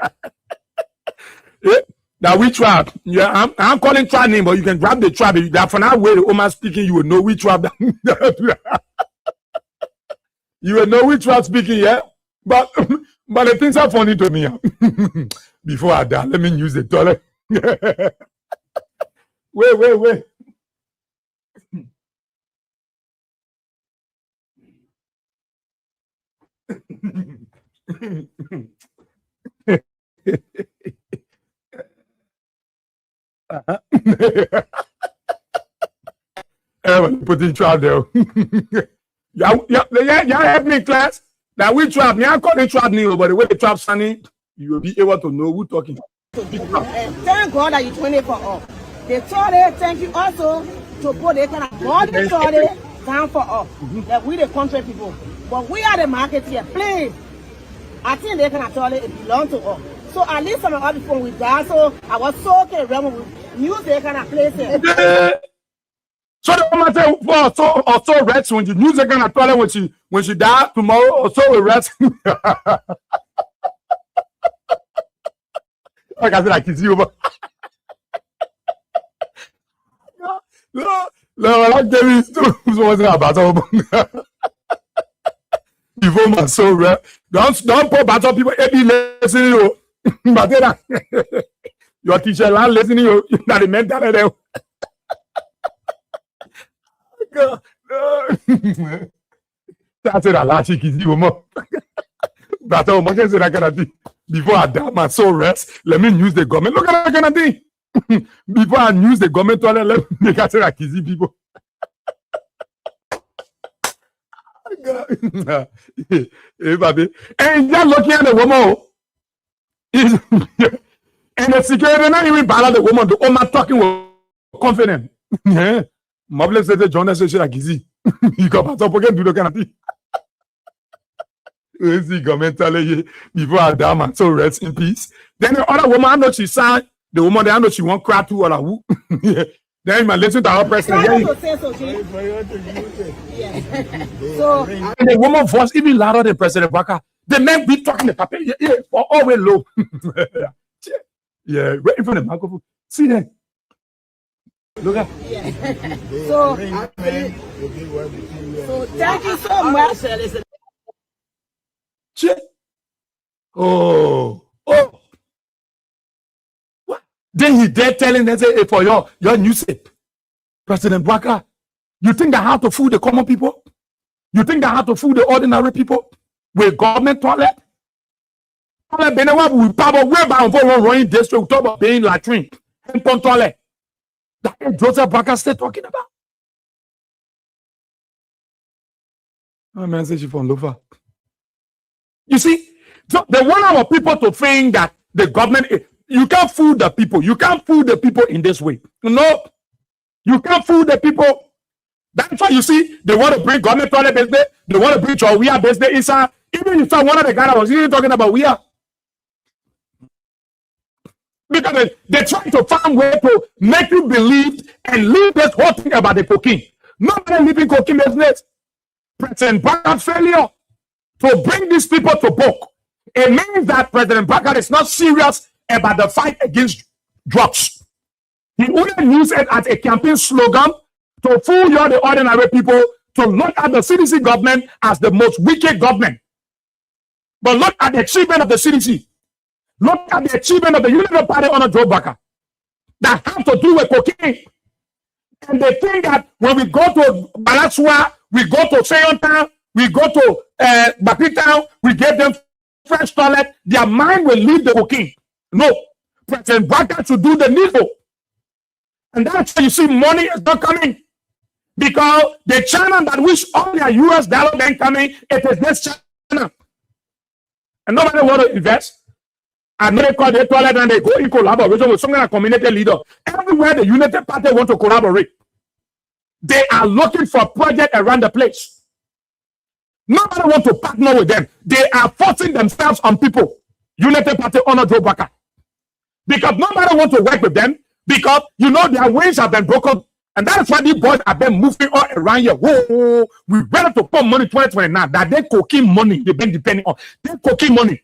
Now we trap. Yeah, I'm calling trap name, but you can grab the trap. That for now where the woman speaking, you will know which trap. You will know which trap speaking, yeah. But the things are funny to me. Before I die, let me use the toilet. Wait. Put in trap there. Yeah, help me, class. Now we trap. Me, I call it trap new, but the way the trap sunny, you will be able to know who talking. Thank God that you're 24 off. The toilet, thank you also to put the kind of modern toilet down for us. That we the country people. But we are the market here, please. I think they can toilet it belongs to us. So at least some of us before we die, so I was so okay when we use the kind of place here. So the woman say also rest when you use the kind of toilet when she die tomorrow, or so we rest. Like I said, I can see over. Like David was about before my soul, right? Don't put battle people every listening you. But then your teacher land listening you that the mental there. That's it. I like you. But I'm going to say that kind of thing. Before I die, my soul rest. Let me use the government. Look at that kind of thing. Before I use the government toilet, let me make it like easy people. Hey, baby. And you're looking at the woman. And the security not even bother the woman. The woman talking with confidence. Yeah. Mobile said the John said like easy. You come out up again, do the kind of thing. See, government telling you before I die, man, so rest in peace. Then the other woman, I know she signed. The woman, I know she won't cry too or like who. Then I listen to her president. So, and the woman voice even louder than President Baka. The men be talking the paper for always low. Yeah, right in front of the microphone. See that? Look at. So thank you so much. Oh. What? Then he there telling them, say, hey, for your new sake, President Baka, you think that how to fool the common people? You think that how to fool the ordinary people with government toilet? Toilet, we power way bound for running district, talk about being latrine, and toilet. That is Joseph Baka still talking about. Oh man, say she from Lofa. You see, so they want our people to think that the government, you can't fool the people. You can't fool the people in this way. No, you can't fool the people. That's why you see, they want to bring government toilet business. They want to bring our we are business inside. Even if one of the guys that was even talking about we are. Because they try to find way to make you believe and leave this whole thing about the cocaine. Nobody living cocaine business. President Baka's failure to bring these people to book. It means that President Baka is not serious about the fight against drugs. He only used it as a campaign slogan to fool you, the ordinary people, to look at the CDC government as the most wicked government. But look at the achievement of the CDC. Look at the achievement of the United Party under Joe Baka that have to do with cocaine. And they think that when we go to Balasua, we go to Seyon, we go to Baki Town, we give them fresh toilet, their mind will leave the cocaine. No, President Baka should do the needful. And that's why you see money is not coming. Because the China that wish all their US dollar then coming, it is this China. And nobody want to invest. And they call the toilet and they go in collaboration with some kind of community leader. Everywhere the United Party want to collaborate, they are looking for a project around the place. Nobody want to partner with them. They are forcing themselves on people. United Party honor Joe Baka. Because nobody want to work with them because, you know, their wings have been broken. And that's why these boys have been moving all around here. Whoa, we better to put money 2029. That they cocaine money they've been depending on. They cocaine money.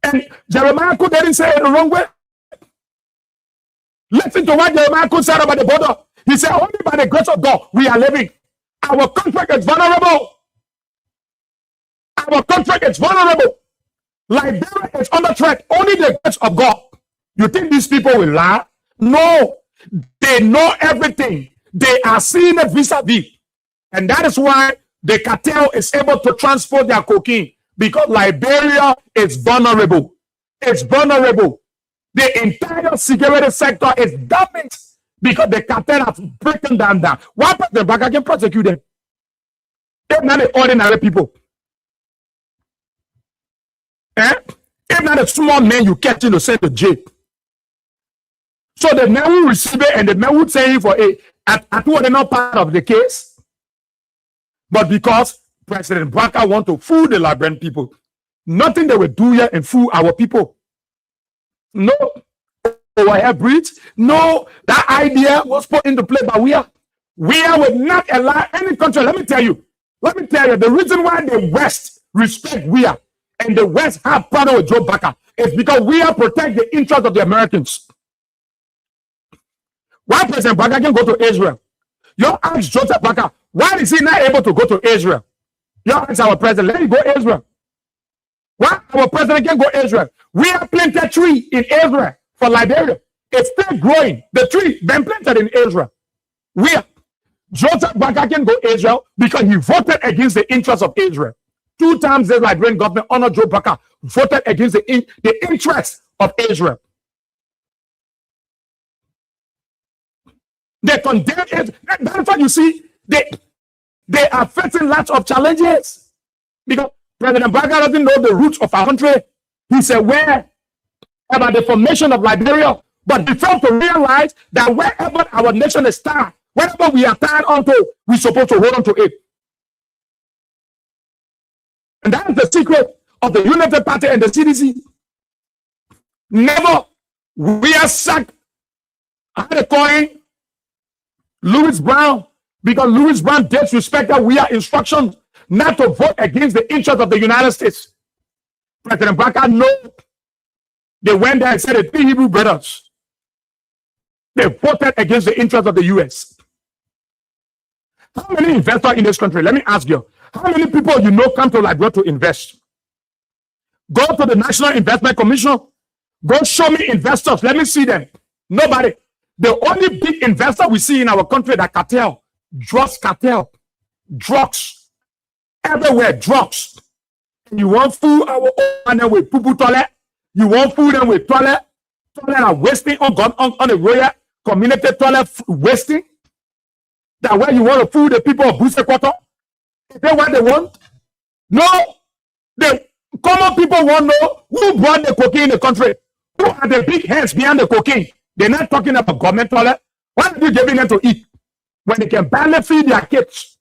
And Jeremiah Cook didn't say it the wrong way. Listen to what Jeremiah Cook said about the border. He said, only by the grace of God we are living. Our contract is vulnerable. Our contract is vulnerable. Liberia is under threat. Only the grace of God. You think these people will lie? No. They know everything. They are seeing it vis-a-vis. And that is why the cartel is able to transport their cocaine. Because Liberia is vulnerable. It's vulnerable. The entire security sector is damaged because the cartel has broken down. Why President Baka can prosecute them? If not the ordinary people. If not the small men you catch in the send to jail. So the men will receive it and the men would say for a at what they're not part of the case. But because President Baka want to fool the Liberian people, nothing they will do here and fool our people. No overhead bridge. No, that idea was put into play by we will not allow any country. Let me tell you, the reason why the West respect and the West have partnered with Joe Baka is because protect the interests of the Americans. Why President Baga can go to Israel? You ask Joseph Baga, why is he not able to go to Israel? You ask our president, let him go to Israel. Why our president can go to Israel? We have planted a tree in Israel for Liberia. It's still growing. The tree been planted in Israel. Joseph Baga can go to Israel because he voted against the interests of Israel. 2 times the Liberian government under Joe Baga voted against the interests of Israel. They condemn it. That's why you see they are facing lots of challenges because President Baga doesn't know the roots of our country. He's aware about the formation of Liberia, but he failed to realize that wherever our nation is tied, wherever we are tied onto, we're supposed to hold on to it. And that is the secret of the United Party and the CDC. Never we are sacked. I had a coin, Louis Brown, because Louis Brown disrespected we are instructions not to vote against the interests of the United States. President Baga know. They went there and said the 3 Hebrew brothers. They voted against the interests of the U.S. How many investors in this country? Let me ask you. How many people you know come to Liberia to invest? Go to the National Investment Commission. Go show me investors. Let me see them. Nobody. The only big investor we see in our country that cartel, drugs cartel, drugs, everywhere, drugs. You want food our own with poo toilet. You want food and with toilet are wasting on the royal community toilet wasting. That way you want to food the people of Busekwato? Is that what they want? No. The common people want to know who brought the cocaine in the country. Who are the big hands behind the cocaine? They're not talking about government toilet. What are you giving them to eat when they can barely feed their kids?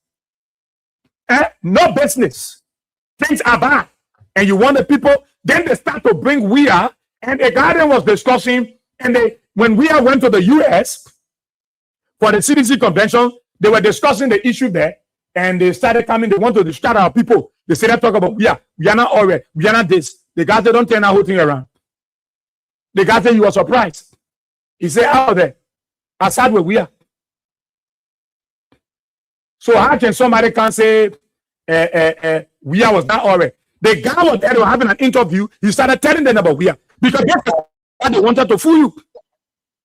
No business. Things are bad. And you want the people, then they start to bring WIA, and a guy was discussing, and when WIA went to the US for the CDC convention, they were discussing the issue there, and they started coming, they want to distract our people. They started talking about WIA. We are not already, we are not this. The guy said, don't turn that whole thing around. The guy said, you were surprised. He said, out there, I sat with WIA. So how can somebody can say WIA was not already? The guy was there, they were having an interview. He started telling them about WIA because that's what they wanted to fool you.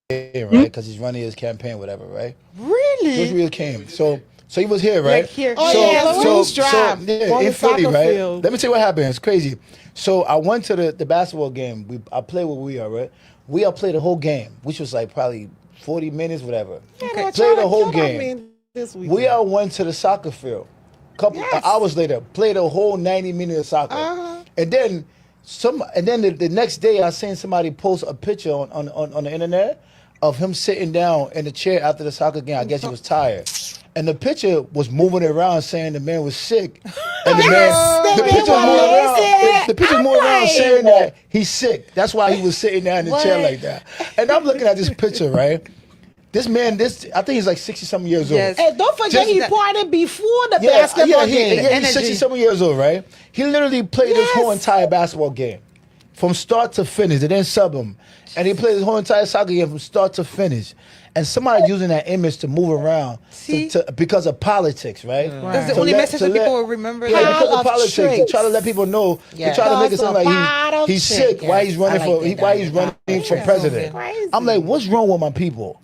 Yeah, right, because he's running his campaign, whatever, right? Really? George Weah came. So he was here, right? Like here. So Drive. in Philly, right? Let me tell you what happened. It's crazy. So I went to the basketball game. I played with WIA, right? WIA played the whole game, which was like probably 40 minutes, whatever. Okay. Played the whole game. WIA went to the soccer field. Couple hours later, played a whole 90 minutes of soccer, and then the next day I seen somebody post a picture on the internet of him sitting down in the chair after the soccer game. I guess he was tired, and the picture was moving around saying the man was sick, and the picture was moving around saying that he's sick. That's why he was sitting down in the chair like that. And I'm looking at this picture, right? This man, I think he's like 60-something years old. And don't forget he partied before the basketball game. He's 60-something years old, right? He literally played his whole entire basketball game from start to finish. They didn't sub him. And he played his whole entire soccer game from start to finish. And somebody using that image to move around because of politics, right? That's the only message that people will remember. Yeah, because of politics. To try to let people know, to try to make it sound like he's sick, why he's running for president. I'm like, what's wrong with my people?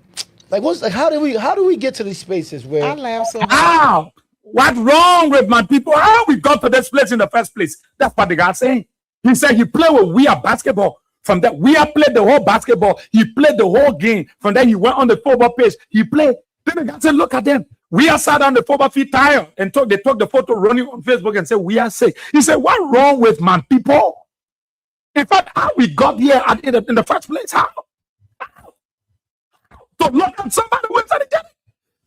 Like how do we get to these spaces where I laugh so hard. How? What's wrong with my people? How we got to this place in the first place? That's what the guy's saying. He said he played with WIA basketball. From that, WIA played the whole basketball. He played the whole game. From there, he went on the football page. He played. Then the guy said, look at them. WIA sat on the football field tired and they took the photo running on Facebook and said, WIA sick. He said, what's wrong with my people? In fact, how we got here in the first place? How? To look at somebody who is again.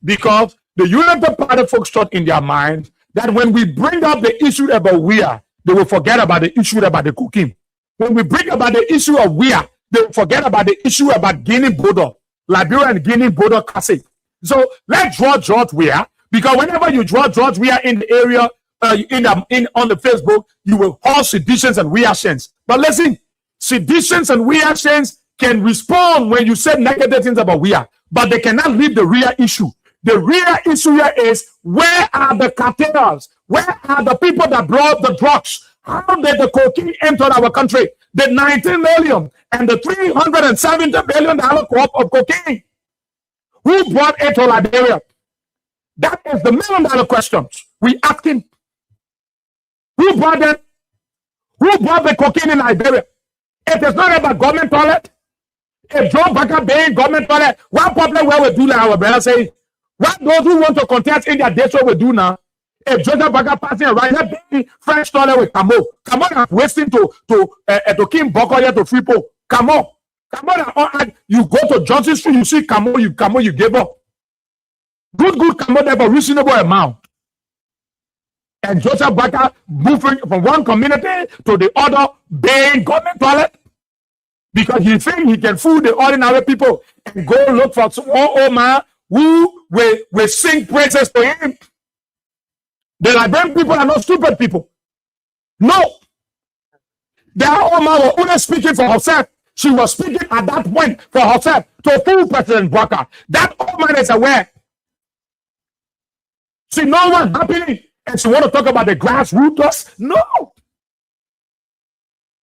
Because the United Party folks thought in their mind that when we bring up the issue about WIA, they will forget about the issue about the cooking. When we bring about the issue of WIA, they will forget about the issue about Guinea-Border, Liberia and Guinea-Border Classic. So let's draw George Weah, because whenever you draw George Weah in the area, on the Facebook, you will call seditions and reactions. But listen, seditions and reactions can respond when you say negative things about Weah. but they cannot leave the real issue. The real issue here is, where are the cartels? Where are the people that brought the drugs? How did the cocaine enter our country? The 19 million and the $370 million crop of cocaine. Who brought it to Liberia? That is the $1 million question we asking. Who brought them? Who brought the cocaine in Liberia? It is not about government toilet. If Joe Baka being government toilet, one problem where we do like our brother say, what those who want to contest in their days what we do now? If Joseph Baka passing around, let be French toilet with Camo. Come on, wasting to King Boko here to Fripo. Come on. Come on, you go to Johnson Street, you see Camo, you give up. Good Camo there for reasonable amount. And Joseph Baka moving from one community to the other, being government toilet. Because he think he can fool the ordinary people and go look for some old man who will sing praises to him. The Liberian people are not stupid people. No. Their old man was only speaking for herself. She was speaking at that point for herself to fool President Baka. That old man is aware. See, no one happening. And she want to talk about the grassroots? No.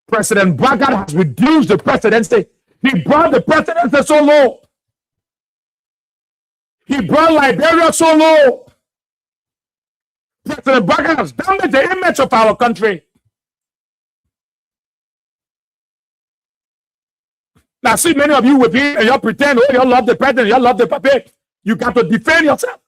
President Baka has reduced the presidency. He brought the presidency so low. He brought Liberia so low. President Baka has damaged the image of our country. Now, see, many of you with him and you pretend, oh, you love the president, you love the puppet. You got to defend yourself.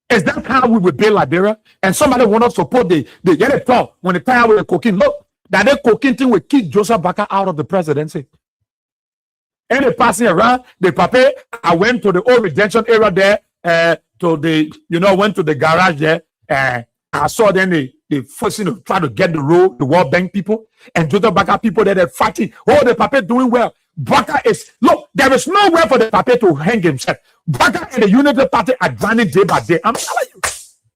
Is that how we will build Liberia? And somebody want us to put they get it thought when they tie with the cocaine. Look, that the cocaine thing will kick Joseph Baka out of the presidency. And they passing around the paper. I went to the old redemption area there, to the, went to the garage there. I saw them, they forcing to try to get the road, the World Bank people, and Joseph Baka people there, they're fighting. Oh, the paper doing well. Baka is, look, there is nowhere for the paper to hang himself. Baka and the Unity Party are drowning day by day. I'm telling you,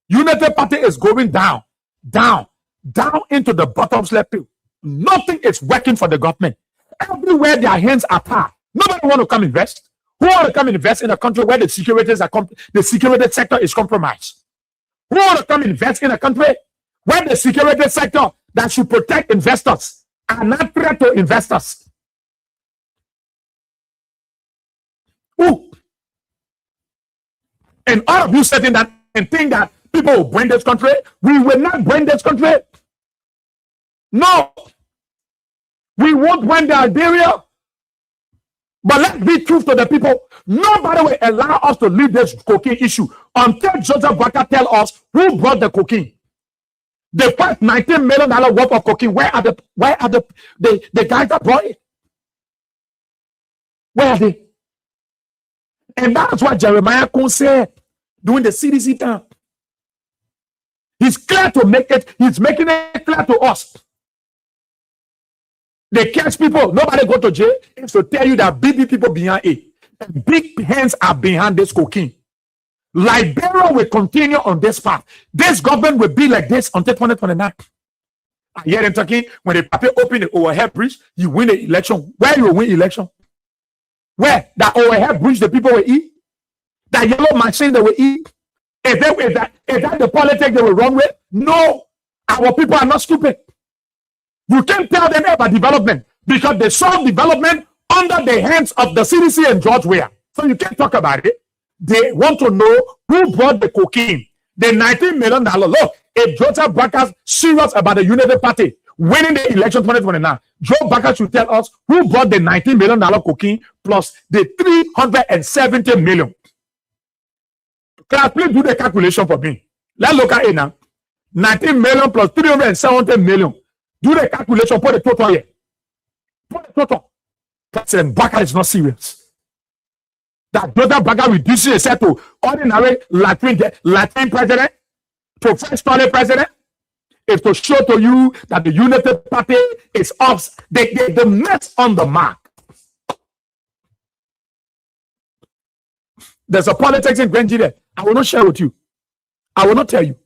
Unity Party is going down into the bottom level. Nothing is working for the government. Everywhere their hands are tied. Nobody want to come invest. Who want to come invest in a country where the security sector is compromised? Who want to come invest in a country where the security sector that should protect investors are not threat to investors? Who? And all of you sitting that and think that people will bring this country. We will not bring this country. No. We won't bring the Liberia. But let's be true to the people. Nobody will allow us to leave this cocaine issue until Joseph Baka tell us who brought the cocaine. The first $19 million worth of cocaine. Where are the guys that brought it? Where are they? And that's what Jeremiah Kun said during the CDC time. He's clear to make it, he's making it clear to us. They catch people, nobody go to jail. It's to tell you that big people behind it. Big hands are behind this cocaine. Liberia will continue on this path. This government will be like this until 2029. I hear them talking when the paper open the overhead bridge, you win the election. Where you win election? Where? That overhead bridge the people will eat? That yellow machine they will eat? Is that the politics they will run with? No. Our people are not stupid. You can't tell them about development because they saw development under the hands of the CDC and George Weah. So you can't talk about it. They want to know who brought the cocaine. The $19 million. Look, if Joseph Baka's serious about the Unity Party winning the election 2029, Joe Baka should tell us who brought the $19 million cocaine plus the $370 million. Class, please do the calculation for me. Let's look at it now. 19 million plus 370 million. Do the calculation, put the total here. Put the total. President Baka is not serious. That Joseph Baka reduces himself to ordinary Latin president, to French president, is to show to you that the Unity Party is off. They mess on the mark. There's a politics in Nigeria. I will not share with you. I will not tell you.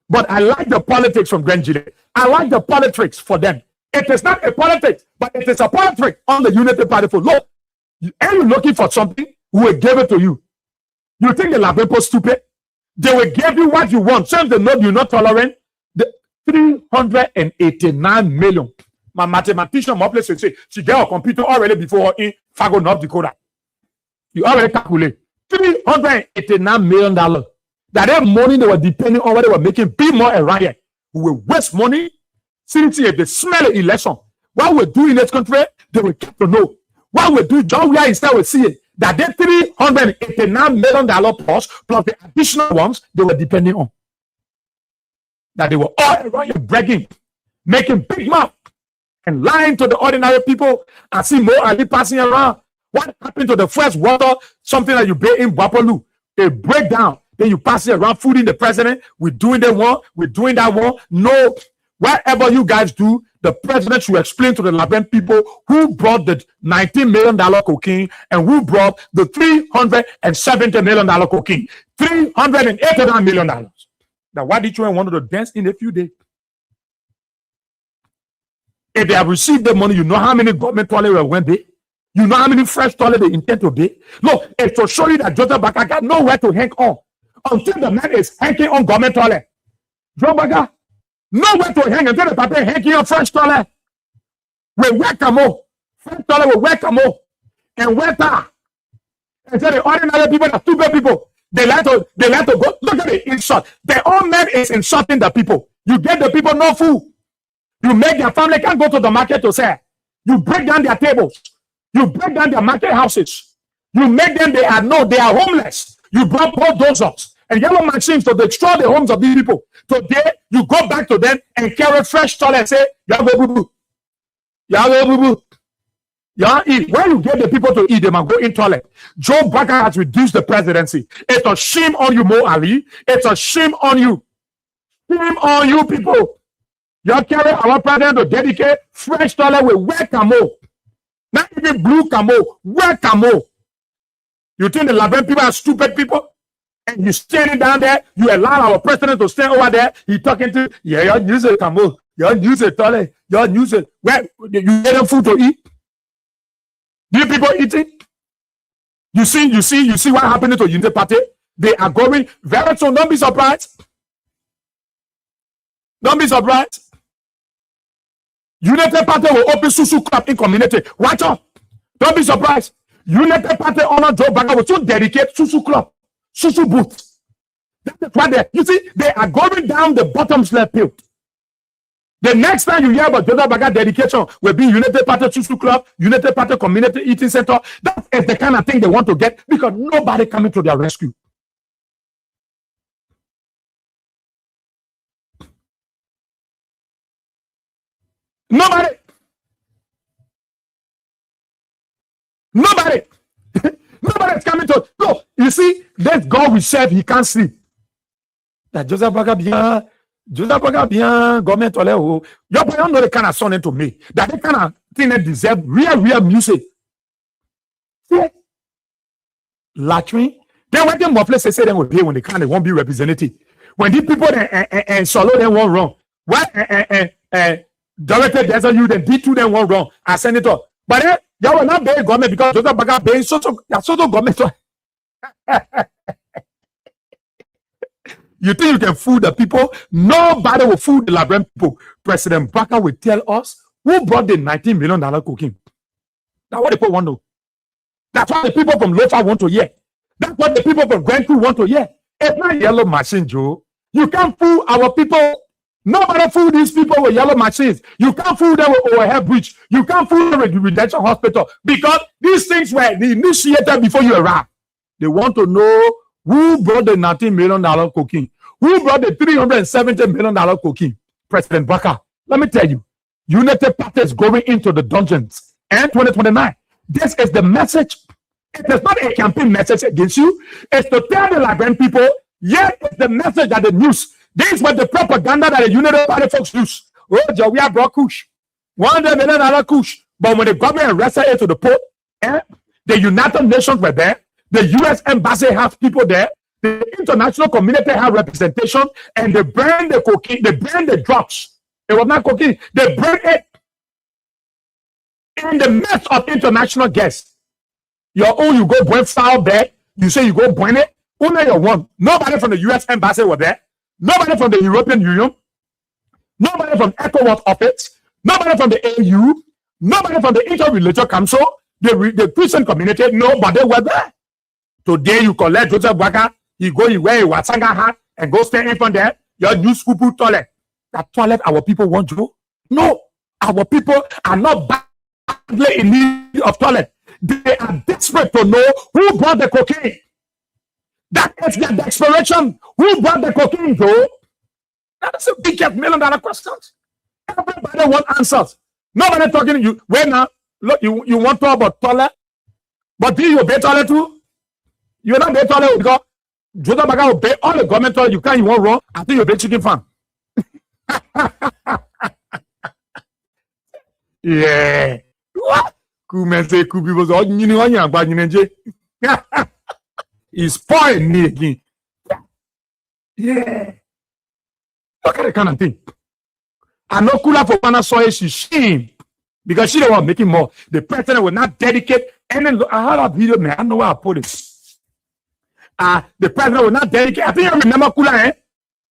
But I like the politics from Grenjide. I like the politics for them. It is not a politics, but it is a politics on the Unity Party for. Look, are you looking for something? We will give it to you. You think the Labepo stupid? They will give you what you want. Since they know you're not tolerant, the 389 million. My mathematician, my place will say, she get a computer already before in Fargo, North Dakota. You already calculate $389 million. That money they were depending on what they were making, be more a riot. We will waste money. Since if they smell an election, what we're doing in this country, they will get to know. What we do, John, we are instead we see it, that the $389 million plus the additional ones they were depending on. That they were all around bragging, making big mouth, and lying to the ordinary people. I see more Ali passing around. What happened to the first water? Something that you pay in Bapolu. They break down. Then you pass it around, fooding the president. We're doing that one. We're doing that one. No, whatever you guys do, the president should explain to the Laben people who brought the $19 million cocaine and who brought the $370 million cocaine. $389 million. Now, why did you want to dance in a few days? If they have received the money, you know how many government toilets went there? You know how many fresh toilets they intend to be? Look, it's to show you that Joseph Baka got nowhere to hang on until the man is hanging on government toilet. Joe Baka, nowhere to hang until the paper hanging on fresh toilet. We work them all. Fresh toilet, we work them all. And where that? And so the ordinary people, the stupid people, they like to go. Look at the insult. The old man is insulting the people. You get the people no food. You make their family can't go to the market to sell. You break down their tables. You break down their market houses. You make them, they are homeless. You brought bulldozers and yellow machines to destroy the homes of these people. Today, you go back to them and carry fresh toilet and say, y'all go boo-boo. Y'all go boo-boo. Y'all eat. When you get the people to eat, they must go in toilet. Joe Biden has reduced the presidency. It's a shame on you, Mo Ali. It's a shame on you. Shame on you, people. Y'all carry our president to dedicate fresh toilet with wet camo. Not even blue camo, wet camo. You think the Laben people are stupid people? And you standing down there, you allow our president to stand over there, he talking to, yeah, y'all use it camo, y'all use it toilet, y'all use it. Where you get them food to eat? Do you people eating? You see what happened to Unity Party? They are going very soon. Don't be surprised. Don't be surprised. Unity Party will open Susu Club in community. Watch out. Don't be surprised. Unity Party honor Joe Biden will soon dedicate Susu Club, Susu booth. That's why you see, they are going down the bottom slab pit. The next time you hear about Joe Biden dedication will be Unity Party Susu Club, Unity Party Community Eating Center. That is the kind of thing they want to get because nobody coming to their rescue. Nobody. Nobody's coming to. No, you see, that God we serve, he can't sleep. That Joseph Baga bien, government ole ho. Your boy don't know the kind of song to me. That the kind of thing that deserve real music. See, Latrin. Then when them more places say them will pay when they can't, they won't be representative. When the people and solo them won't wrong. Why director doesn't you then D2 them won't wrong as senator. But then y'all will not pay government because Joseph Baga paying so government. You think you can fool the people? Nobody will fool the Laben people. President Baka will tell us who brought the $19 million cocaine. That's what the people want to know. That's what the people from Lofa want to hear. That's what the people from Grand Crew want to hear. It's not yellow machine, Joe. You can't fool our people. Nobody fool these people with yellow machines. You can't fool them with overhead bridge. You can't fool them with residential hospital because these things were initiated before you arrived. They want to know who brought the $19 million cocaine. Who brought the $370 million cocaine? President Baka. Let me tell you, Unity Party is going into the dungeons and 2029. This is the message. It is not a campaign message against you. It's to tell the Laben people, yeah, it's the message that the news. This is what the propaganda that the Unity Party folks use. Oh, Joe, we have brought Kush. $100 million Kush. But when the government arrested it to the port, the United Nations were there. The U.S. embassy has people there. The international community have representation, and they burn the cocaine, they burn the drugs. It was not cocaine. They burn it in the midst of international guests. Your own, you go burn foul there. You say you go burn it. Only your one. Nobody from the U.S. embassy was there. Nobody from the European Union. Nobody from ECOWAS office. Nobody from the AU. Nobody from the Interreligious Council. The Christian community. Nobody was there. Today you collect Joseph Boakai. He wear a Watsanga hat and go stand in front there. Your new school toilet. That toilet our people want to? No. Our people are not badly in need of toilet. They are desperate to know who brought the cocaine. That is their desperation. Who brought the cocaine, though? That is a big $1 million question. Everybody wants answers. Nobody talking to you. Wait now. Look, you want to talk about toilet? But do you obey toilet too? You not obey toilet because Joseph Boakai obey all the government toilet. You can't, you want wrong. I think you obey chicken farm. Yeah. What? Cool man say cool people say, oh, you know what you're about, you know, he's spoiling me again. Yeah. Look at the kind of thing. I know Kula for Ghana saw she's shame because she don't want making more. The president will not dedicate any. I had a video, man. I don't know where I put it. The president will not dedicate. I think you remember Kula, eh?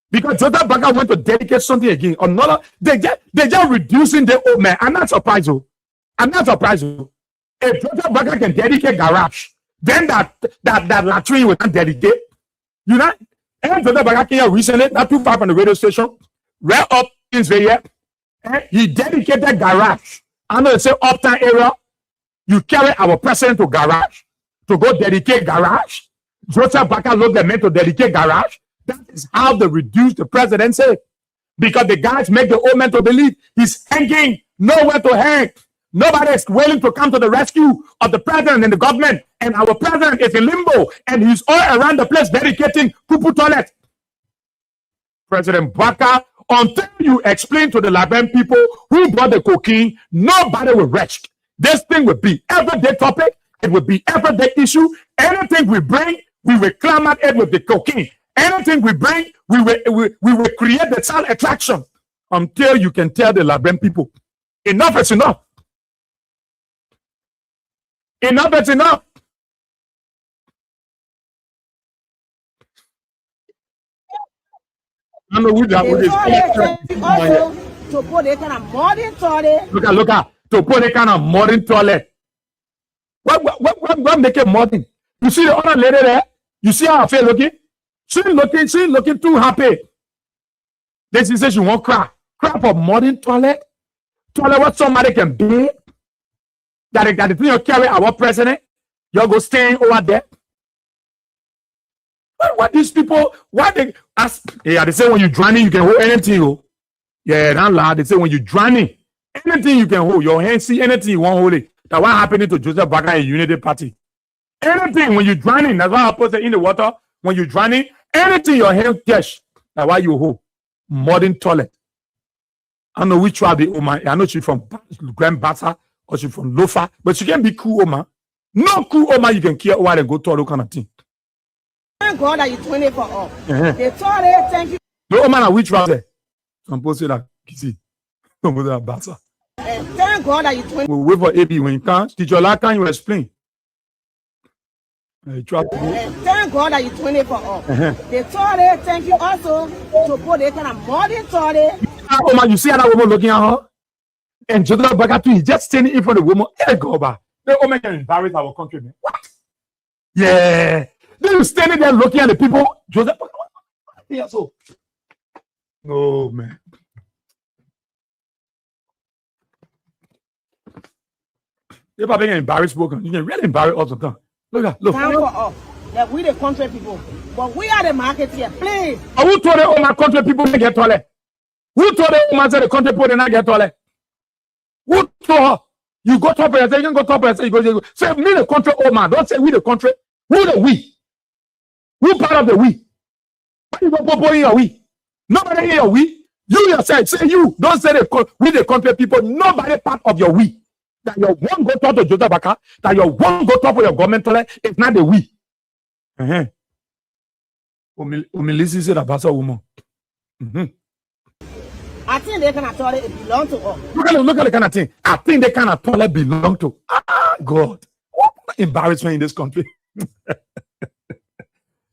Because Joseph Boakai went to dedicate something again. Another, they just reducing the old man. I'm not surprised. I'm not surprised. If Joseph Boakai can dedicate garage, then that latrine will not dedicate. You know, and Joseph Boakai came recently, not too far from the radio station, right up in Israel. He dedicated garage. I know they say uptown area. You carry our president to garage to go dedicate garage. Joseph Boakai looked at men to dedicate garage. That is how they reduce the presidency. Because the guys make the old man to believe he's hanging, nowhere to hang. Nobody is willing to come to the rescue of the president and the government. And our president is in limbo. And he's all around the place dedicating poo-poo toilet. President Boakai, until you explain to the Liberian people who brought the cocaine, nobody will rest. This thing will be everyday topic. It will be everyday issue. Anything we bring, we will clamor it with the cocaine. Anything we bring, we will create the child attraction until you can tell the Liberian people, enough is enough. Enough is enough. I know with to put a kind of modern toilet. Look at to put a kind of modern toilet. What make it modern? You see the other lady there? You see how I feel looking? She looking too happy. Then she says she won't cry. Cry for modern toilet. Toilet what somebody can be. That the thing you carry our president. You go staying over there. What these people, why they ask? Yeah, they say when you're drowning, you can hold anything. Oh. Yeah, not loud. They say when you're drowning, anything you can hold. Your hand see anything you want hold it. That's what happening to Joseph Boakai and Unity Party. Anything when you're drowning, that's what happens in the water. When you're drowning, anything your hand catch, that's why you hold. Modern toilet. I know which one the Oma. I know she's from Grand Bassa or she's from Lofa, but she can be cool, Oma. No cool, Oma. You can care while and go to all kind of thing. Thank God that you're 24 off. The toilet, thank you. No, Oma, now which one there? Some people say that Kisi. Some people say that Bassa. Thank God that you're 24. We'll wait for AB when you can. Teacher, last time you explain. Thank God that you're 24 off. The toilet, thank you also to put a kind of modern toilet. Oh man, you see that woman looking at her? And Joseph Boakai too, he's just standing in front of the woman. Hey, go back. The woman can embarrass our country, man. What? Yeah. Then you standing there looking at the people. Joseph Boakai. Yeah, so. No, man. You're probably getting embarrassed, spoken. You can really embarrass all the time. Look. That we the country people, but we are the market here. Please. Who told all my country people to get toilet? Who told the country people to not get toilet? Who told her? You go top and say you can go top and say you go. Say me the country, oh man. Don't say we the country. Who the we? Who part of the we? Why you go in your we? Nobody in your we. You yourself say you. Don't say we the country people. Nobody part of your we. That your one go talk to Joseph Boakai, that your one go talk for your government toilet, it's not the we. Umilisi said about a woman. I think they kind of toilet it belong to us. Look at the kind of thing. I think the kind of toilet belong to. God. What embarrassment in this country.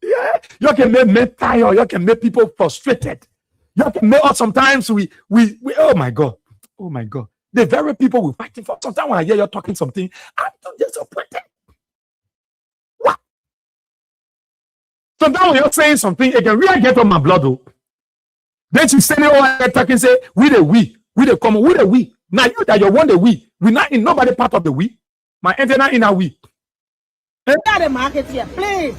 Yeah. You can make men tired. You can make people frustrated. You can make us sometimes we oh my God. Oh my God. The very people we're fighting for. Sometimes when I hear you talking something, I'm disappointed. What? Sometimes when you're saying something, it can really get on my blood though. Then she standing over there talking, say, we the common, we the we. Now you that you want the we not in nobody part of the we. My antenna in a we. The market here, please.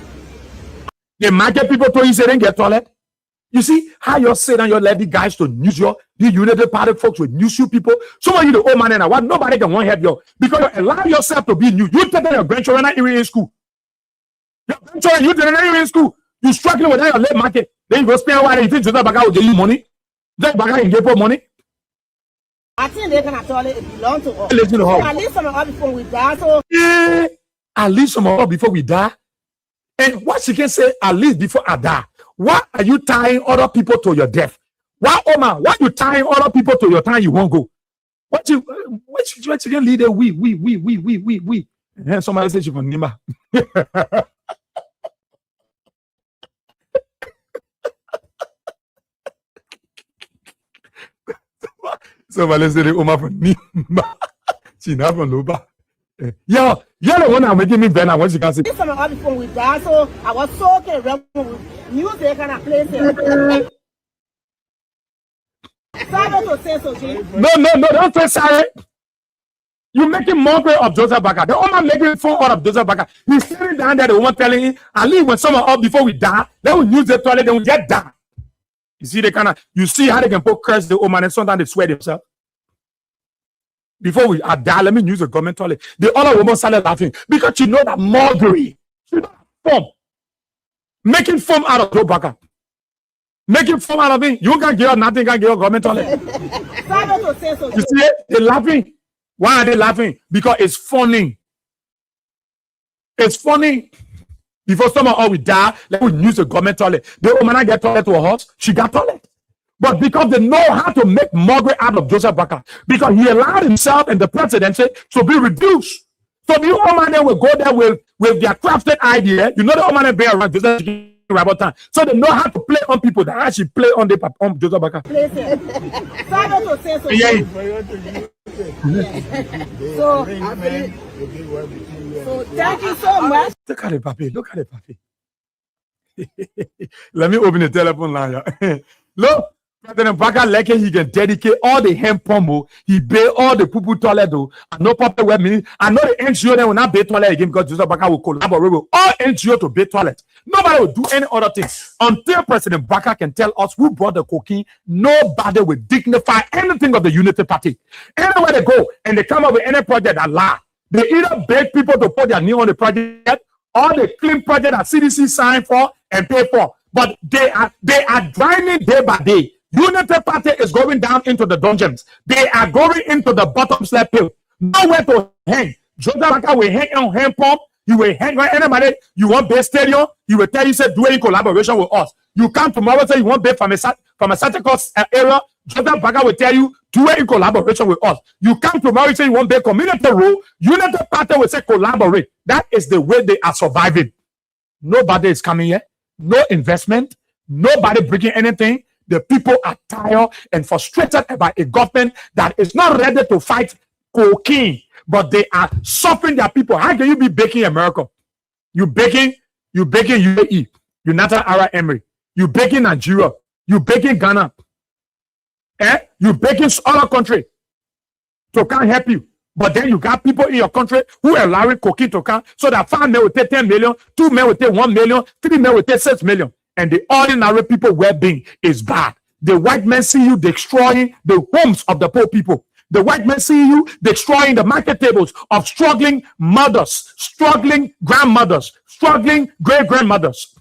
The market people told you say they get toilet. You see how you sit and you let the guys to news you, the United Party folks with news you people. Some of you the old man and what nobody can want help you because you allow yourself to be new. You tell your grandchildren not even in school. Your grandchildren, you tell them not even in school. You struggling with that your late market. Then you go spend a while. You think Joseph Baga will give you money? Joseph Baga can give you money. I think they can toilet it belong to us. Listen to her. At least some of us before we die. So yeah, at least some of us before we die. And what she can say, at least before I die. Why are you tying other people to your death? Why, Omar? Why you tying other people to your time you won't go? What you can lead a we. And somebody says you from Nima. Somebody said Omar from Nima. She not from Loba. Yo, you're the one I'm making me better once you can see. this some of us before we die. So I was so okay. Music kind of place it. Sorry to say so, Jay. No, don't say sorry. You're making mockery of Joseph Baga. The woman making fun out of Joseph Baga. He's sitting down there, the woman telling him, at least when someone up before we die, they will use the toilet, they will get down. You see, you see how they can put curse the woman and sometimes they swear themselves. Before we are die, let me use the government toilet. The other woman started laughing because you know that mockery. You know that form. Making fun out of Joe Baga. Making fun out of me. You can't give her nothing, can't give her government toilet. You see it? They're laughing. Why are they laughing? Because it's funny. It's funny. Before someone always die, let me use the government toilet. The woman get toilet to her house, she got toilet. But because they know how to make mockery out of Joseph Baga, because he allowed himself and the presidency to be reduced. So the woman will go there with their crafted idea. You know the woman be around Joseph about time. So they know how to play on people that actually play on Joseph Baga. So thank you so much. Look at it, papi. Look at it, papi. Let me open the telephone line. Look, President Baga like he can dedicate all the hand pump. He pay all the poo toilet. And no proper web meaning. I know the NGO will not pay toilet again because Joseph Baga will collaborate with all NGO to pay toilet. Nobody will do any other thing until President Baga can tell us who brought the cocaine. Nobody will dignify anything of the Unity Party. Anywhere they go and they come up with any project that lie, they either beg people to put their name on the project or they claim project that CDC signed for and pay for. But they are grinding day by day. Unity Party is going down into the dungeons. They are going into the bottom slab pit. Nowhere to hang. Joseph Baga will hang on hand pump. He will hang on anybody. You want base stadium? He will tell you, say, do it in collaboration with us. You come tomorrow, say you want base pharmaceutical area. Joseph Baga will tell you, do it in collaboration with us. You come tomorrow, say you want base community rule. Unity Party will say collaborate. That is the way they are surviving. Nobody is coming here. No investment. Nobody bringing anything. The people are tired and frustrated about a government that is not ready to fight cocaine, but they are suffering their people. How can you be baking America? You baking UAE, United Arab Emirates. You baking Nigeria. You baking Ghana. You baking other country to can't help you. But then you got people in your country who are allowing cocaine to come, so that 5 men will take 10 million, 2 men will take 1 million, 3 men will take 6 million. And the ordinary people well-being is bad. The white men see you destroying the homes of the poor people. The white men see you destroying the market tables of struggling mothers, struggling grandmothers, struggling great-grandmothers.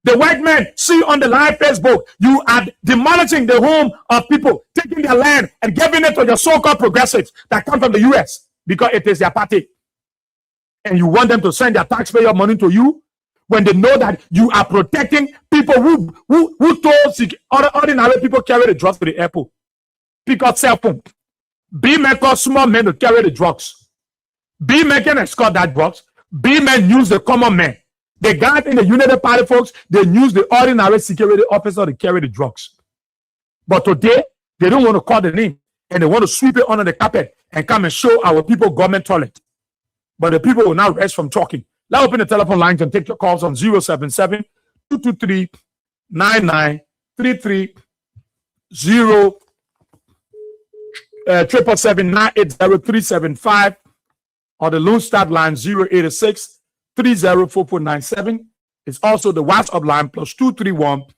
The white men see on the live Facebook, you are demolishing the home of people, taking their land and giving it to the so-called progressives that come from the US because it is their party. And you want them to send their taxpayer money to you? when they know that you are protecting people who told ordinary people carry the drugs to the airport. Pick up cell phone. Be making small men to carry the drugs. Be making escort that drugs. Be men use the common man. The guys in the United Party folks, they use the ordinary security officer to carry the drugs. But today, they don't want to call the name and they want to sweep it under the carpet and come and show our people government toilet. But the people will now rest from talking. Let's open the telephone lines and take your calls on 077 223 9933 777-980-375 or the Lone Star line 086-304497. It's also the WhatsApp line +231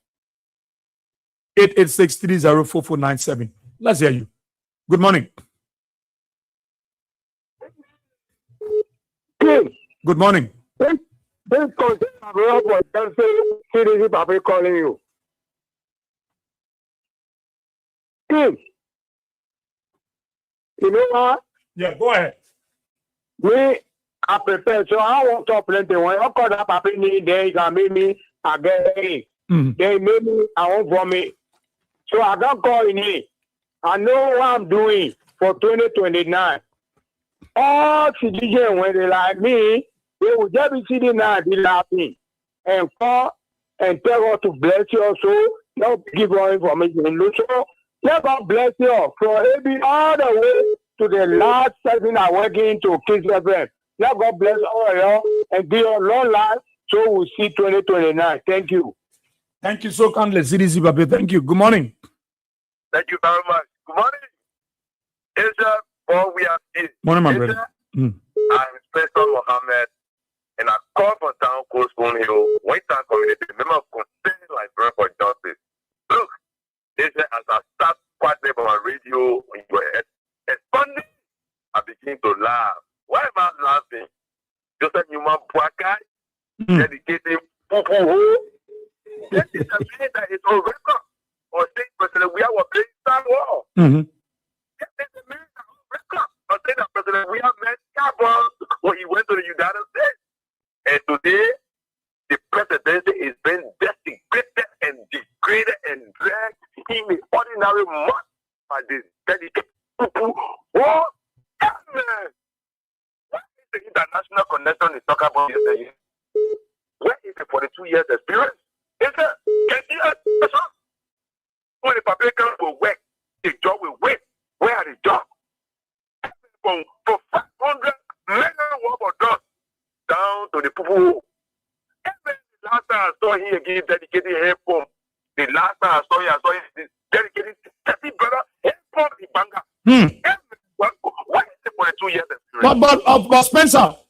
886-304497. Let's hear you. Good morning. Good morning. This calling you. You know what? Yeah, go ahead. We are prepared. So I won't talk plenty. When you call that papi need, then you can make me again. They make me, I won't for me. So I don't call in here. I know what I'm doing for 2029. All citizens, when they like me, they will just be sitting there and be laughing and call and tell us to bless you also. Don't give all information. So let God bless you from AB all the way to the last person that working to Kids FM. Let God bless all of you and give you long life so we'll see 2029. Thank you. Thank you so kindly, CDC Babe. Thank you. Good morning. Thank you very much. Good morning. We are here. Morning, my brother. I'm Inspector Mohammed, and I call from Town Coast Spoon Hill, Waytown Community, member of Concerned Librarian for Justice. Look, as I start partnering on my radio, when you were expanding, I begin to laugh. Why am I laughing? Joseph Newman Boakai, dedicating Pupu. This is a man that is on record. Or say, President, we are playing Star Wars. This is a man that is on record. Or say that President, we are met Carbon when he went to the United States. And today, the presidency is being desecrated and degraded and dragged in the ordinary mud by this dedicated people. Oh, man. What is the international connection you talk about yesterday? Where is the 42 years experience? Is it? Can you when the Republicans will work, the job will win. Where are the jobs? For 500 million worth of jobs down to the people. Even the last time I saw him again dedicated head pump. The last time I saw him dedicated 30 brother head pump in Banga. Why is it 42 years experience? But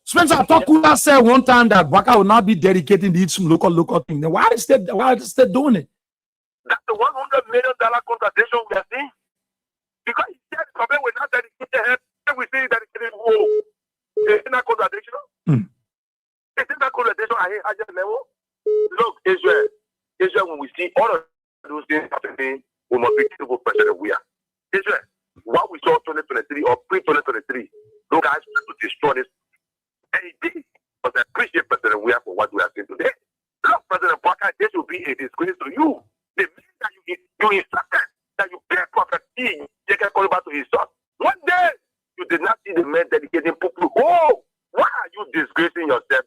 Spencer Tokula said one time that Waka will not be dedicating to some local thing. Then why is they doing it? That's the $100 million contradiction we are seeing. Because he said something will not dedicate head, and we see dedicated whoa. Isn't that contradiction? Isn't that contradiction at a higher level? Look, Israel, when we see all of those things happening, we must be careful President we are. Israel, what we saw 2023 or pre-2023, those guys to destroy this. And he did. But I appreciate President we are for what we are seeing today. Look, President Parker, this will be a disgrace to you. The man that you instructed, that you pay Prophet King, you can call back to his son. One day, you did not see the man dedicating people. Oh, why are you disgracing yourself?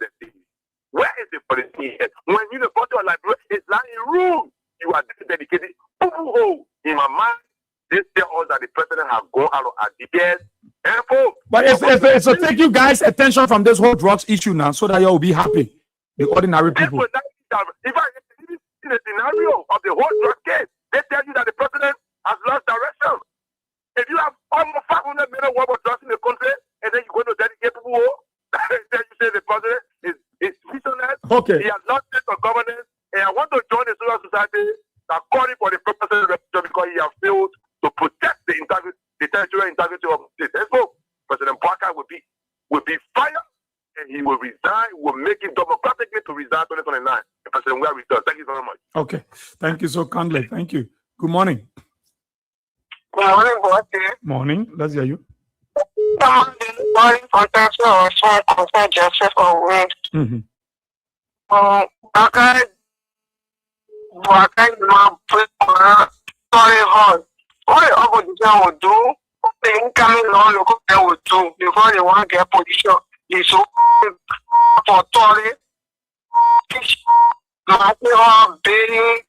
Where is the policy? When you report to a library, it's lying in room. You are dedicated. Oh, in my mind, this tells us that the president has gone out of ideas. But if so, take you guys' attention from this whole drugs issue now, so that you will be happy. The ordinary people. If I in the scenario of the whole drug case, they tell you that the president has lost direction. If you have almost 500 million worth of drugs in the country, and then you're going to dedicate people, then you say the president is visionary. Okay. He has lost sense of governance, and I want to join the civil society that calling for the president because he has failed to protect the territorial integrity of the state. Let's go. President Parker will be fired, and he will resign. Will make it democratically to resign 2029. President, we are returned. Thank you very much. Okay. Thank you so kindly. Thank you. Good morning. Good morning, boss. Morning. Let's hear you. Morning, Joseph or West. Bakai ma put story hall. What the opposition will do, the incoming non-local will do before they want to get position. They so for story. Mateo Bailey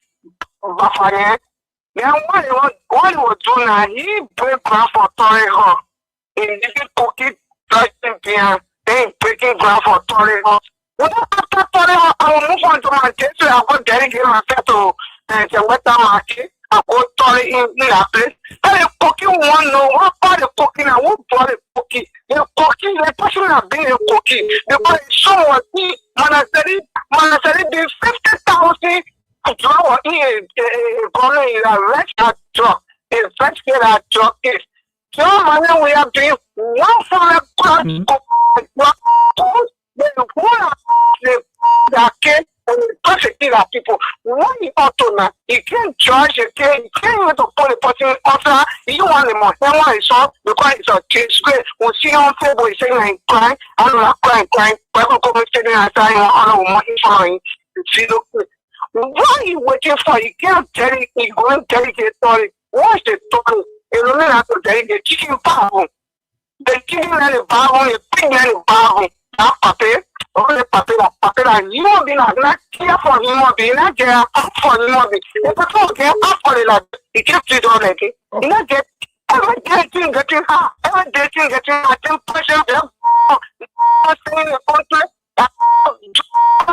Buffalo. Then what he was doing now, he break ground for story hall. In this cookie dressing behind, then breaking ground for story hall. After story hall, I will move on to my case. So I will dedicate myself to the Western market. I go story in that place. And the cookie won't know what part the cookie and what part the cookie. The cookie, the person has been a cookie. Because someone see Manasari be 50,000 draw in a corner in a restaurant truck. A first get a truck is. So man, we are doing one for a class. The case and persecute our people. When you ought to now, you can't judge a case, you can't even to put a person after you want them on. Then why it's all because it's a case great. We'll see on table is saying like crying, I'm not crying, but we'll come sitting and saying on money flying. See, look, what are you waiting for? You can't tell it, you go and dedicate story. What's the story? You don't have to dedicate chicken power. The chicken and the power, the pig and the power. That paper. Only papera, human being are not care for human being, not care for human being. If I don't care for the lad, he keeps it on it. He not get every dating getting hard, every dating getting hard, 10% in the country,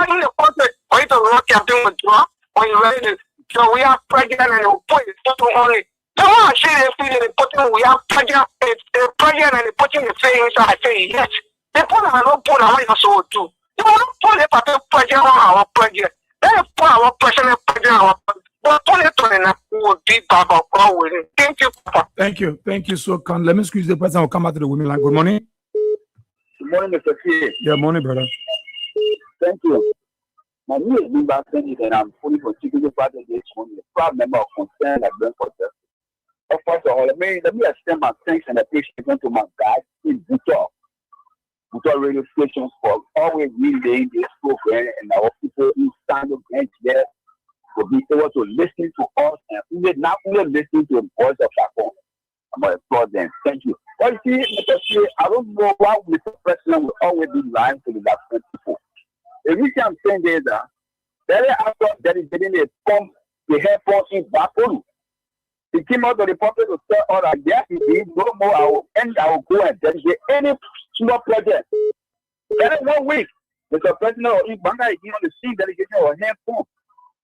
in the country, for you to work campaign with draw, when you're ready. So we are pregnant and we put it only. The one I say they feel the putting we are pregnant and they putting the face inside, I say yes. They put our so too. They will not put the paper pressure on our project. They put our personal pressure on our but put it on and will be back up. Thank you, Papa. Thank you. So let me squeeze the person. I'll come out to the women line. Good morning. Good morning, Mr. K. Yeah, morning, brother. Thank you. My name is Bimba Sendy, and I'm fully for Chicago Party this morning, a proud member of Concern like Brentford. First of all, let me extend my thanks and appreciation to my guys in Buto radio stations for always relaying this program and our people who stand up there to be able to listen to us and not only listening to the voice of Shakon. I'm going to applaud them. Thank you. But you see, Mr. C, I don't know why Mr. President will always be lying to the African people. The reason I'm saying is that very after dedicating a pump, the hair pump in Bakuru. He came out of the public to tell all that yes, indeed, no more, I will go and dedicate any small project. That is 1 week. Mr. President or Ibanga is on the scene delegation or hand pump.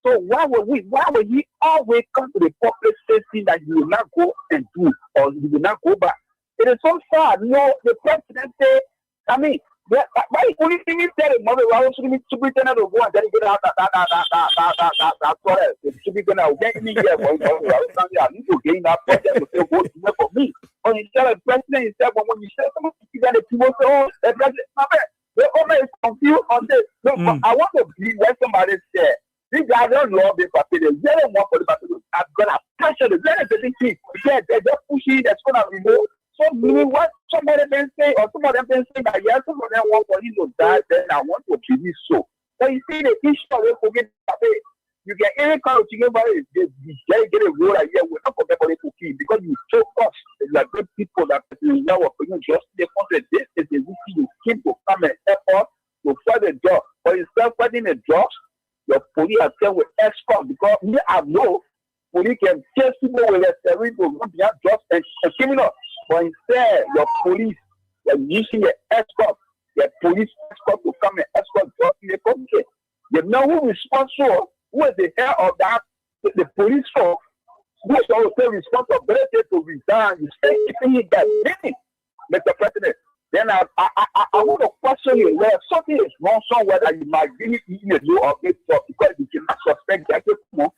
So why would he always come to the public saying that he will not go and do or he will not go back? It is so sad. No, the president say, I mean, why only thing he said is mother, why should he superintendent to go and delegate out that forest? The superintendent will get me here for I need to gain that project to say go to work for me. When you tell the president, he said, but when you say something, the people say, oh, the president, my bad. The owner is confused on this. No, but I want to believe where somebody said, these guys don't love the party. They don't want for the party. I'm going to pressure the very basic thing. They're just pushing, that's going to remove. So meaning what somebody can say, or some of them can say that yes, some of them want for him to die, then I want to believe so. So you see the issue of forget you get any kind of thing about it, you get a role like yeah, we're not forget about it to keep because you show us like good people that you know for you just the country. This is the reason you came to come and help us to fight the job. But instead of fighting the jobs, your police has come with escort because me I know police can chase people with a steering to run behind drugs and criminals. But instead, your police, you're using the escort, your police escort to come and escort drugs in the country. You know who is responsible, who is the head of that, the police force, who is also responsibility to resign. You say keeping that meaning, Mr. President. Then I want to question you where something is wrong somewhere that you might really in a new of this job because you cannot suspect that people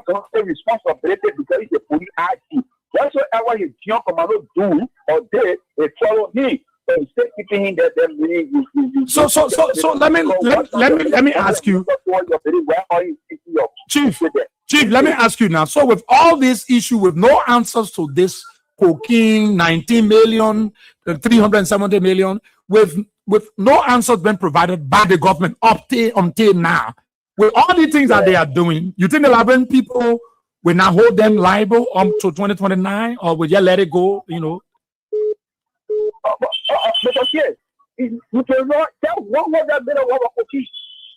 don't take responsibility because it's a police IT. Whatsoever his young commando do or did, they follow him. So instead keeping him there, then we So let me ask you, Chief, let me ask you now. So with all this issue, with no answers to this cocaine, 19 million, 370 million, with no answers being provided by the government until now. With all the things that they are doing, you think the Liberian people will not hold them liable to 2029, or will you let it go? You know. Because yes, you can not tell 100 million of cookies.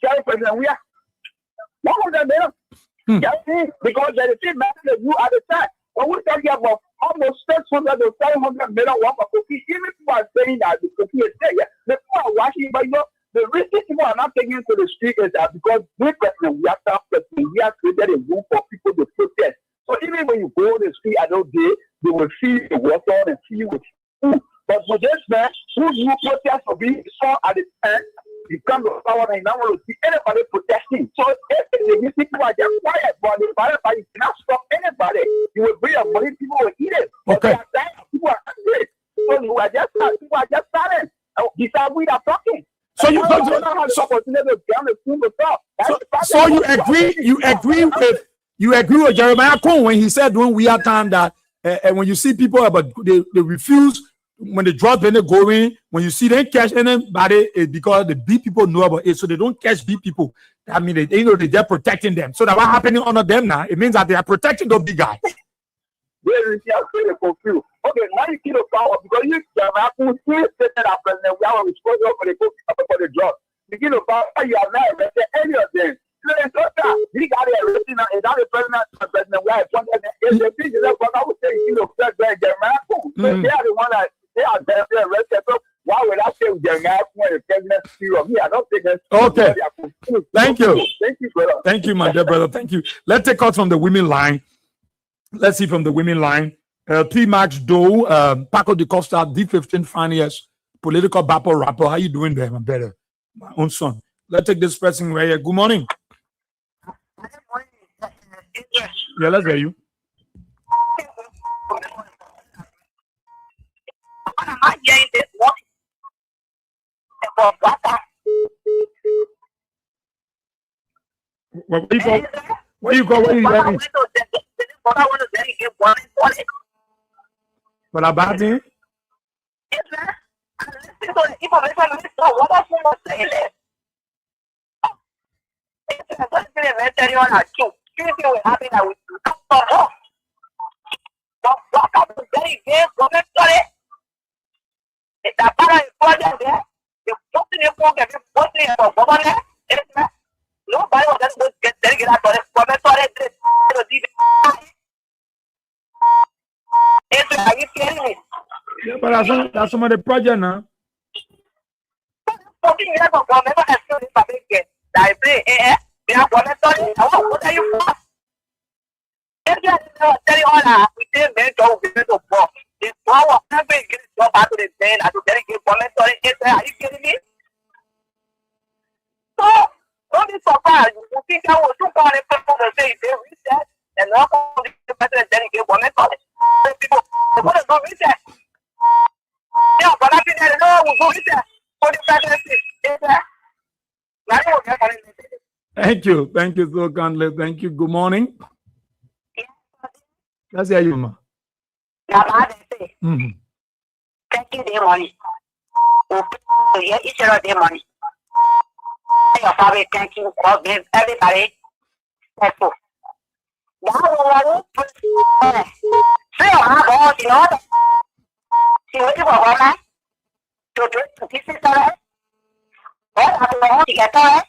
Tell President, we are 100 million. Because there is still message you at the time. When we talking about almost 600 to 700 million worth of cookies, even people are saying that the cookie is there. The people are watching, but you know, the reason people are not taking to the street is that because we have created a room for people to protest. So even when you go on the street at those days, they will see the water and see you with food. But for this man who knew protest for being saw at the end, you come to power and you don't want to see anybody protesting. So if the people are just quiet, but the firefighter cannot stop anybody. You will bring your money, people will eat it. Okay. People are angry. So people are just silent. Besides, we are talking. So you agree with Jeremiah Cohen when he said when we are time that when you see people but they refuse when the drugs when they go in, when you see them catch anybody, it's because the big people know about it, so they don't catch big people. I mean, they're protecting them. So that what happening under them now, it means that they are protecting those big guys. Confused. Okay, now you kill the power because you still say that president we are responsible for the drugs. You kill the power, you are not arrested any of them. You got arrested now, and now the president we are appointed. If the thing is that I would say you know president Jeremiah Cohen, but they are the one that they are arrested. So why would I say Jeremiah Cohen the president steal me? I don't think that's okay. Thank you. Thank you, brother. Thank you, my dear brother. Thank you. Let's take out from the women line. Let's see from the women line. P. Max Doe, Paco de Costa, D15 finance, political battle rapper. How you doing there, my brother? My own son. Let's take this person right here. Good morning. Yeah, let's hear you. Where you go? Where you go? Where you going? For a bad thing? Yeah, but that's some of the project now. Don't be surprised. You think I was too far to say they reset and not the president dedicate women for it. People what is no reset? Yeah, but I think that no will go reset for the presidency. Thank you so kindly. Thank you. Good morning. Let's hear you, ma. Thank you, dear money. Yeah, each other dear money. Your father, thank you for everybody. Thank you. Say, I'm you know, see what you want, man. To do it, this is all right. What have you want to get on?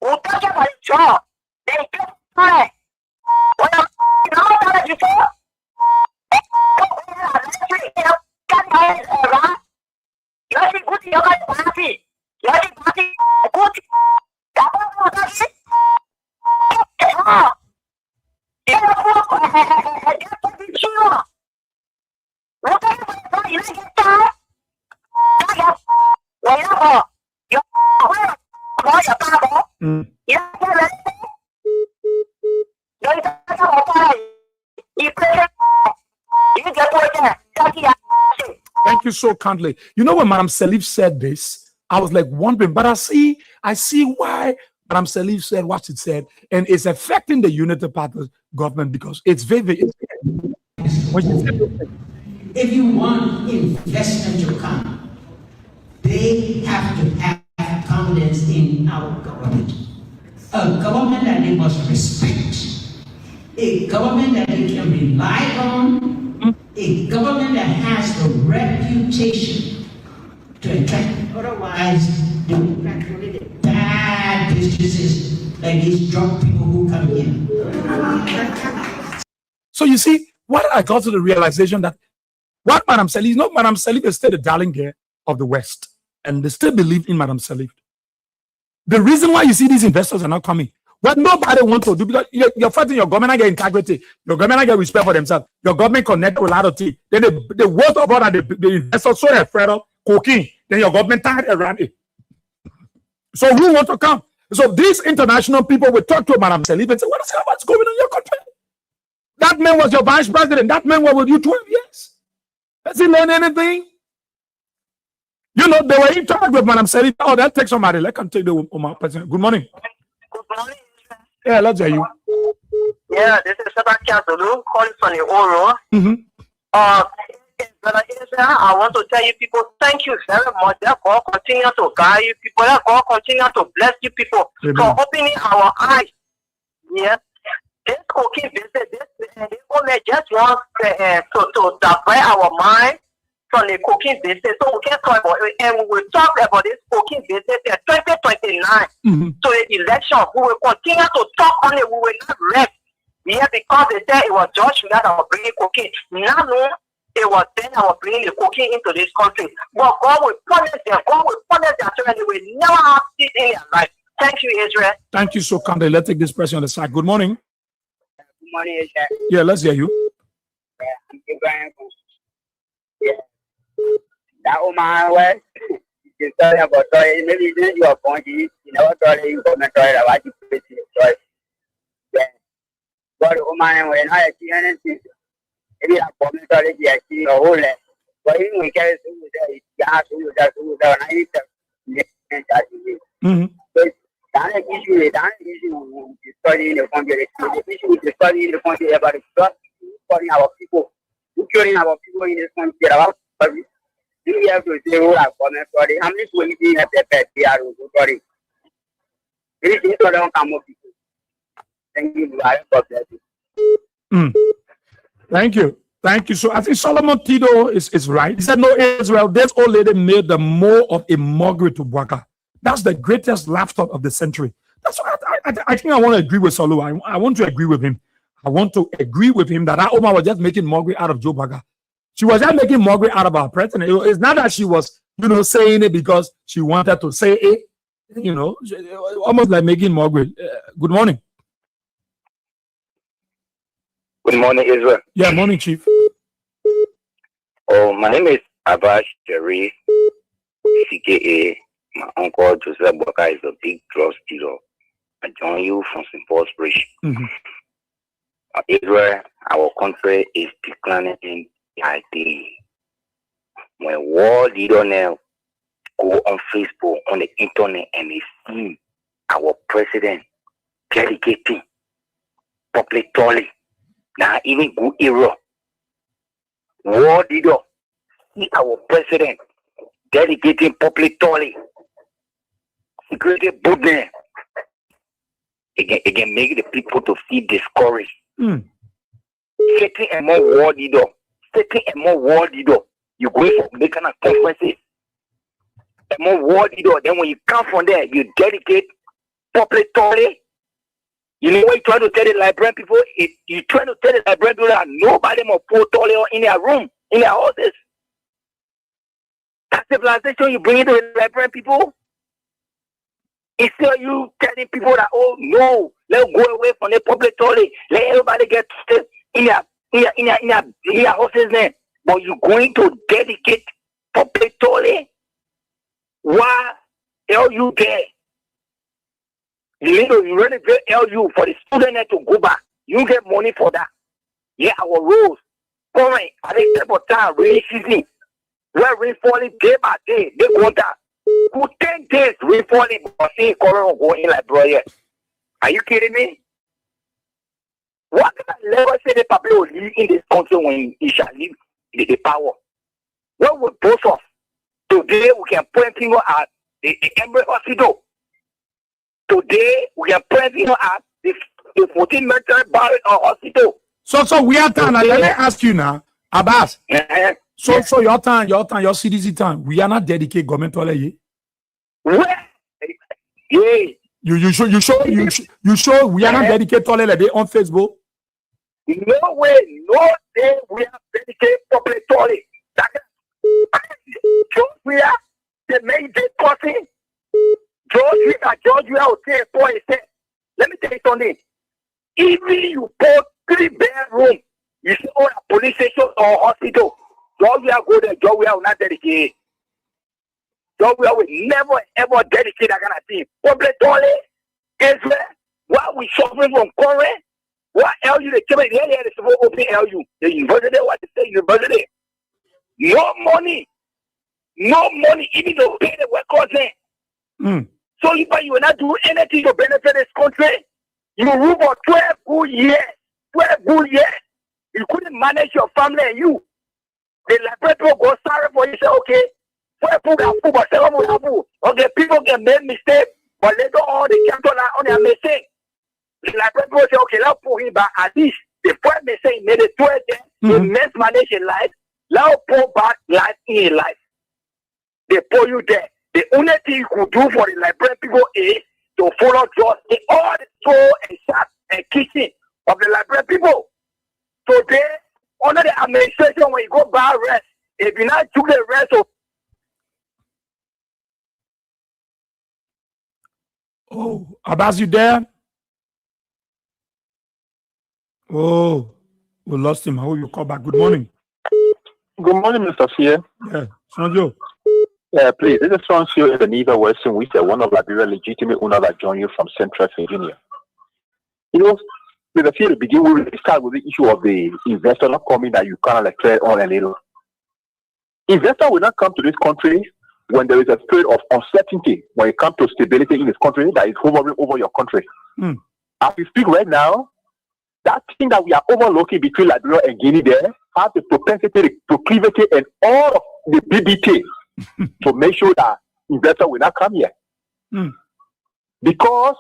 We'll talk about job. They get fine. What I'm not before. Thank you so kindly. You know when Madam Salif said this, I was like wondering, but I see why Madam Salif said what she said, and it's affecting the Unity Party government because it's very If you want investment to come, they have to have confidence in our government. A government that they must respect. A government that they can rely on. A government that has the reputation to attract. Otherwise, they will control the bad businesses like these drug people who come in. So you see, what I got to the realization that what Madam Salif, no, Madam Salif is still the darling girl of the West, and they still believe in Madam Salif. The reason why you see these investors are not coming, what nobody wants to do, because you're fighting your government, I get integrity, your government, I get respect for themselves, your government connect with a lot of things. Then the worst of all that the investors so afraid of cocaine, then your government tired around it. So who wants to come? So these international people will talk to Madam Salif and say, what's going on in your country? That man was your vice president. That man was with you 12 years. Has he learned anything? You know, they were in charge with Madam Salif. Oh, that takes somebody. Let them take the president. Good morning. Good morning. Yeah, let's hear you. Yeah, this is Sebastian Zulu calling from the Oro. Brother Israel, I want to tell you people, thank you very much. That God continue to guide you people. That God continue to bless you people for opening our eyes. Yeah. This cocaine business, this only just wants to divert our mind from the cocaine business. So we can talk about it, and we will talk about this cocaine business in 2029 to the election. We will continue to talk on it. We will not rest. Yeah, because they said it was George that was bringing cocaine. Now, it was then I was bringing the cocaine into this country. But God will punish them. God will punish their children. They will never have it in their life. Thank you, Israel. Thank you so kindly. Let's take this person on the side. Good morning. Good morning, Israel. Yeah, let's hear you. Yeah, I'm Ibrahim. Yeah. That woman was you talking about story. Maybe this is your point. You never told you comment story about you put the story. Yeah. But the woman when I see anything, maybe I comment story. Yeah, see the whole lot. But even we carry through there, yeah, through there, and I need to. That's an issue. That's an issue with studying the country. The issue with studying the country about studying our people, curing our people in this country. About you have to say, "Oh, I'm coming for it." How many people in the pet they are sorry? This is not on come people. Thank you. God bless you. Thank you. Thank you. So I think Solomon Tito is right. He said, "No, Israel, this old lady made the more of a mockery to Bwaka." That's the greatest laughter of the century. That's why I think I want to agree with Solu. I want to agree with him. I want to agree with him that Oma was just making mockery out of Joe Bwaka. She was just making mockery out of our president. It's not that she was, saying it because she wanted to say it. Almost like making mockery. Good morning. Good morning, Israel. Yeah, morning, Chief. Oh, my name is Abbas Sharif, CKA. My uncle Joseph Bwaka is a big drug dealer. I join you from St. Paul's Bridge. Israel, our country is declining by day. When world leaders now go on Facebook, on the internet, and they see our president dedicating public toilet, now even good era. World leaders see our president dedicating public toilet. Security boot there. It can make the people to feel discouraged. Setting a more world leader. You go for the kind of conferences. A more world leader. Then when you come from there, you dedicate public toilet. You know what you try to tell the Liberian people? You try to tell the Liberian people that nobody more put toilet in their room, in their houses. That's the civilization you bring into the Liberian people. Instead of you telling people that, oh no, let's go away from the public toilet, let everybody get to in their houses then. But you're going to dedicate public toilet? Why are you there? You really pay LU for the student to go back. You get money for that. Yeah, our rules. Current at the type of time, rainy season, where rain falling day by day, they want that. Who 10 days rain falling, but seeing current going like brother. Are you kidding me? What can I never say the public will live in this country when he shall leave the power? What would both of today we can point finger at the Emory Hospital. Today we can point finger at the 14 military barracks hospital. So we are time. Let me ask you now, Abbas. So your time, your CDC time. We are not dedicated government to all. Where? Yeah. You show we are not dedicated to all on Facebook. No way, no day we are dedicated public toilet. George, the main person. George, we are okay. Let me tell you something. Even you put 3-bedroom, you see all a police station or hospital. George, we are go there. George, we are not dedicated. George, we will never ever dedicate that kind of thing. Public toilet, Israel. What we suffering from Korea? What LU they came in here? They supposed to open LU. The university, what they say, university. No money, even to pay the workers. So if you will not do anything to benefit this country, you rule for 12 good years. 12 good years. You couldn't manage your family and you. The people go sorry for you. Say, okay, okay, people can make mistakes, but later on they can't on their mistake. The people say, okay, let's put him back. At least the first mistake made it 12 years. He mismanaged his life. Let's pull back life in his life. They put you there. The only thing you could do for the Liberian people is to follow just all the soul and shop and kitchen of the Liberian people. Today, under the administration, when you go buy rest, if you not do the rest of Abbas, you there? Oh, we lost him. How will you call back? Good morning. Good morning, Mr. Fear. Yeah, Sonjo. Please, this is Sonjo in the Neva Western, which is one of Liberia's legitimate owners that joined you from Central Virginia. You know, Mr. Fear, to begin with, we start with the issue of the investor not coming that you kind of like tread on a little. Investor will not come to this country when there is a spirit of uncertainty when it comes to stability in this country that is hovering over your country. As we speak right now, that thing that we are overlooking between Liberia and Guinea there has the propensity, the proclivity, and all of the BBT to make sure that investors will not come here. Because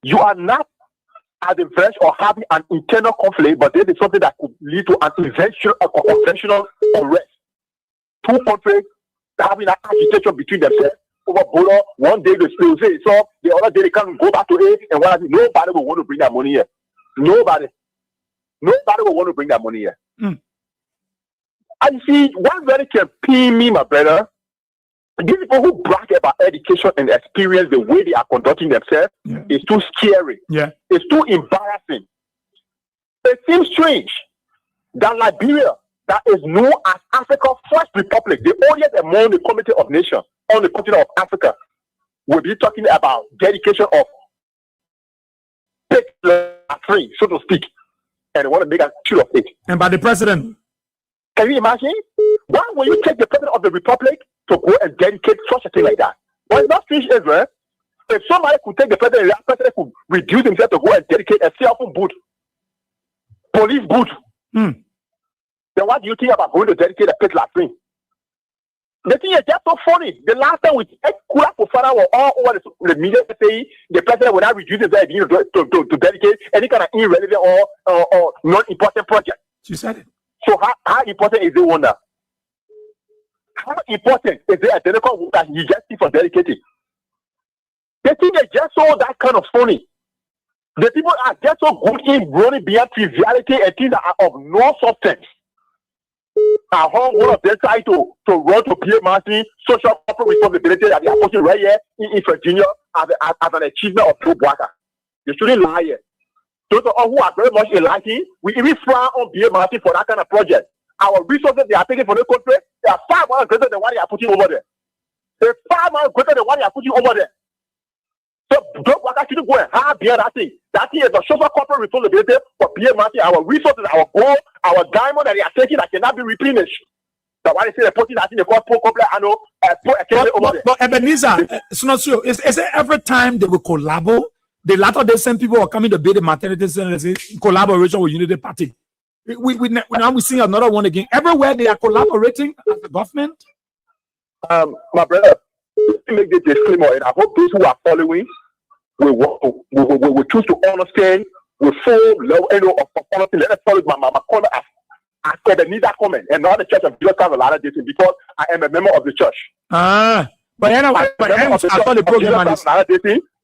you are not at the verge of having an internal conflict, but there is something that could lead to an conventional unrest. Two countries having an agitation between themselves over border. One day they still say so, the other day they can't go back to it, and nobody will want to bring that money here. Nobody will want to bring that money here. And see, one very can pin me, my brother. These people who brag about education and experience, the way they are conducting themselves, is too scary. It's too embarrassing. It seems strange that Liberia, that is known as Africa's first republic, the oldest among the Community of Nations on the continent of Africa, will be talking about dedication of free, so to speak, and they want to make a shoot of it. And by the president. Can you imagine? Why will you take the president of the republic to go and dedicate such a thing like that? Well, it's not strange, Israel. If somebody could take the president, that president could reduce himself to go and dedicate a cell phone booth, police booth. Then what do you think about going to dedicate a pit latrine? The thing is just so funny. The last time we take Kula Fofana were all over the media saying the president will not reduce himself to dedicate any kind of irrelevant or non-important project. She said it. So how important is the one now? How important is the identical work that you just see for dedicating? The thing is just so that kind of funny. The people are just so good in running beyond triviality and things that are of no substance. I heard one of them try to run to Pierre Martin social corporate responsibility that they are pushing right here in Virginia as an achievement of Joe Bwaka. You shouldn't lie here. Those of us who are very much enlightened, we even frown on Pierre Martin for that kind of project. Our resources they are taking for the country, they are far more greater than what they are putting over there. They're far more greater than what they are putting over there. So Joe Bwaka shouldn't go and hide behind that thing. That thing is a social corporate responsibility for Pierre Martin. Our resources, our gold, our diamond that they are taking that cannot be replenished. That's why they say they're putting that in the court complex over there. But Ebenezer, it's not true. Is it every time they will collabo The Latter-day Saint people are coming to build a maternity center in collaboration with Unity Party. Now we see another one again. Everywhere they are collaborating as the government. My brother, let me make this disclaimer, and I hope those who are following will choose to understand, will full level of policy. Let us follow my comment as said the neither comment, and not the Church of Jesus Christ of Latter-day Saints, because I am a member of the church. But anyway, I saw the program.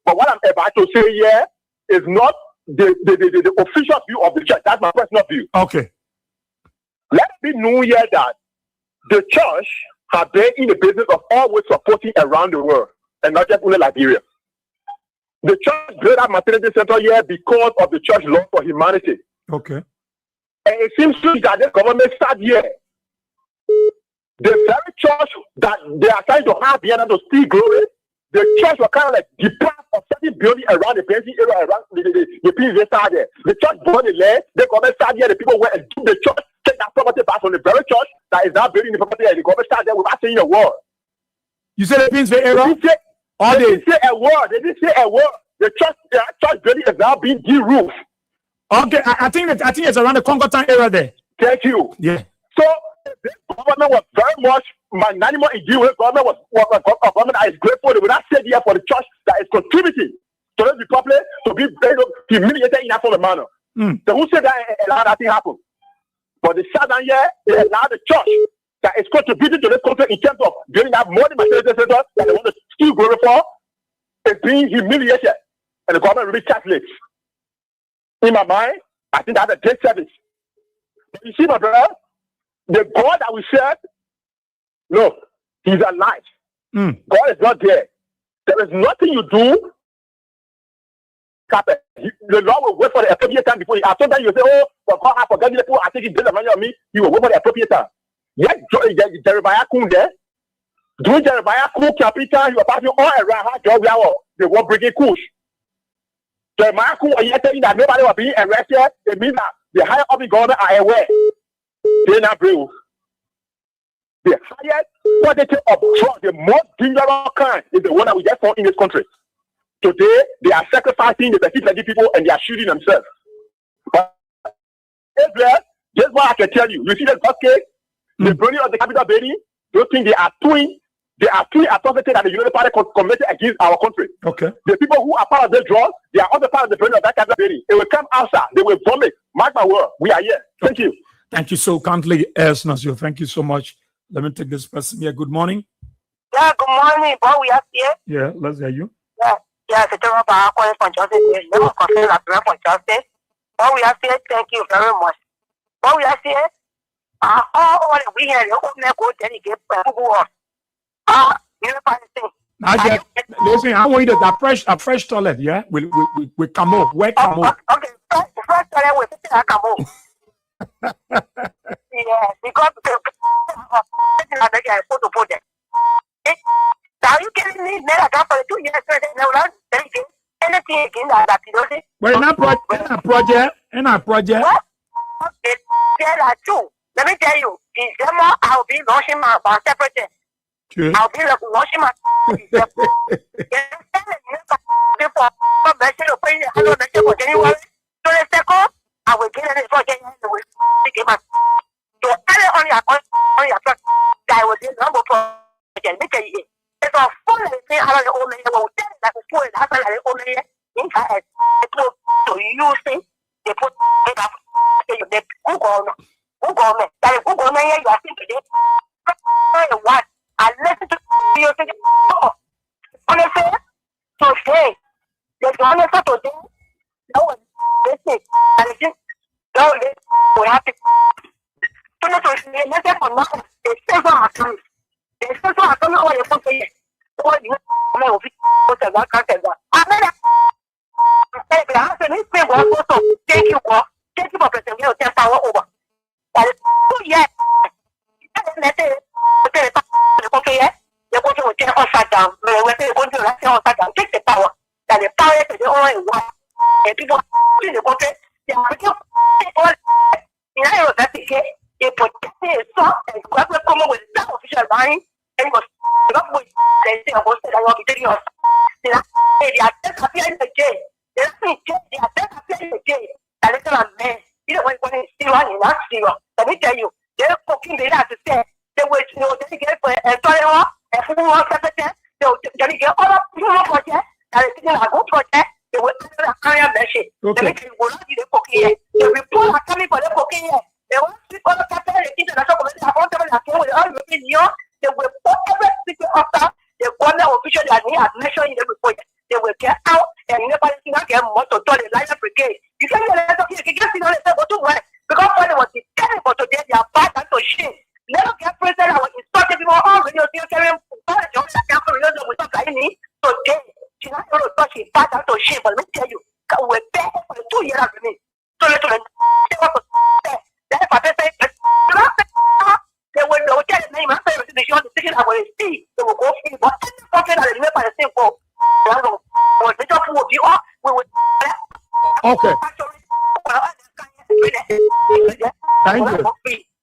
But what I'm about to say here is not the official view of the church. That's my personal view. Okay. Let it be known here that the church have been in the business of always supporting around the world, and not just only Liberia. The church built that maternity center here because of the church love for humanity. Okay. And it seems to be that the government started here. The very church that they are trying to have here to steal glory, the church was kind of like deprived of certain building around the Pennsy area, around the people they started there. The church bought the land, the government started here, the people went and took the church, take that property back from the very church that is now building the property, and the government started there without saying a word. You said the Pennsy area? They didn't say a word. They didn't say a word. The church building is now being de-roofed. Okay, I think it's around the Congo Town area there. Thank you. Yeah. So the government was very much magnanimous in dealing with. Government was a government that is grateful. They will not stay there for the church that is contributing to the public to be humiliated in that sort of manner. So who said that allowed that thing happen? But the Southern here, they allowed the church that is contributing to this country in terms of building that modern maternity center that they want to steal glory for, is being humiliated. And the government will be Catholics. In my mind, I think that's a great service. But you see, my brother, the God that we serve, look, he's alive. God is not there. There is nothing you do. The Lord will wait for the appropriate time before you. After that, you say, oh, but God, I forget you. I think he did the money on me. You will wait for the appropriate time. Yes, Jeremiah Kun there. During Jeremiah Kun capital, you are passing all around how job they were bringing Kush. Jeremiah Kun are telling that nobody was being arrested. It means that the higher up in government are aware. They not brave. The highest quantity of drugs, the most dangerous kind, is the one that we just found in this country. Today, they are sacrificing the petty people and they are shooting themselves. But Israel, just what I can tell you, you see the first case, the burning of the capital building, those things they are doing atrocities that the Unity Party committed against our country. Okay. The people who are part of the drugs, they are also part of the burning of that capital building. It will come outside. They will vomit. Mark my word. We are here. Thank you. Thank you so kindly, Nasio. Thank you so much. Let me take this person here. Good morning. Yeah, good morning. Boy, we are here. Yeah, let's hear you. Yeah, it's a terrible calling from Justice. Never consider that from Justice. Boy, we are here. Thank you very much. Boy, we are here. All the weekend, you open go delegate people. You know, listen, I want you to a fresh toilet, yeah? With Camo. Where Camo? Okay, fresh toilet with Camo. Yeah, because I put them. Are you kidding me? I got for 2 years now. Anything again that you know? Well, in our project. What? Okay, there are two. Let me tell you, in December, I'll be launching my separate. I'll be launching my. I will get it for getting so on your truck, I will get number project. It's a full thing out of the old lady. Will tell that the poor has an old lady inside. So you think they put it up. They Google me. That Google me. You are thinking what? I listen to you think. Honestly, today, the honest today, no one listening. And it's no, we have to. Let's say for nothing. It's still not true. It's still not true. All you put here. All you know, what's that? I mean, thank you for presenting your power over. That is 2 years. Okay, you're going to take us down. We're going to take the power. That the power is the only one. And people in the country, they are people. In other words, they protected so and government come with that official line and was not with the thing about that I want to tell you. They are just happy in the jail. They let me change their death again. And they tell them, man, you know when it's still on, you're not serious. Let me tell you, they're cooking the last step. They will, you know, they get for a toilet, a full one project, they'll get all up to your project, and it's a good project. They will carry a machine. Let me tell you, we're not the cooking. They will pull a coming for the cooking. They will sleep on the capital, the international community, I want them to with all the million. They will put every secret after the government official that he has mentioned in the report. They will get out and never get more to the line brigade. You can't get out of here, you can't see the go to work. Because when it was terrible today, they are bad and to shame. Never get president, I was instructed people all radio carrying jobs that come from the without any. Today, she's not going to touch his bad and to shame. But let me tell you, we're there for 2 years after me. So let's do it. They will know that the name of the decision I will see. They will go see what something that is made by the same folk. Okay. Thank you.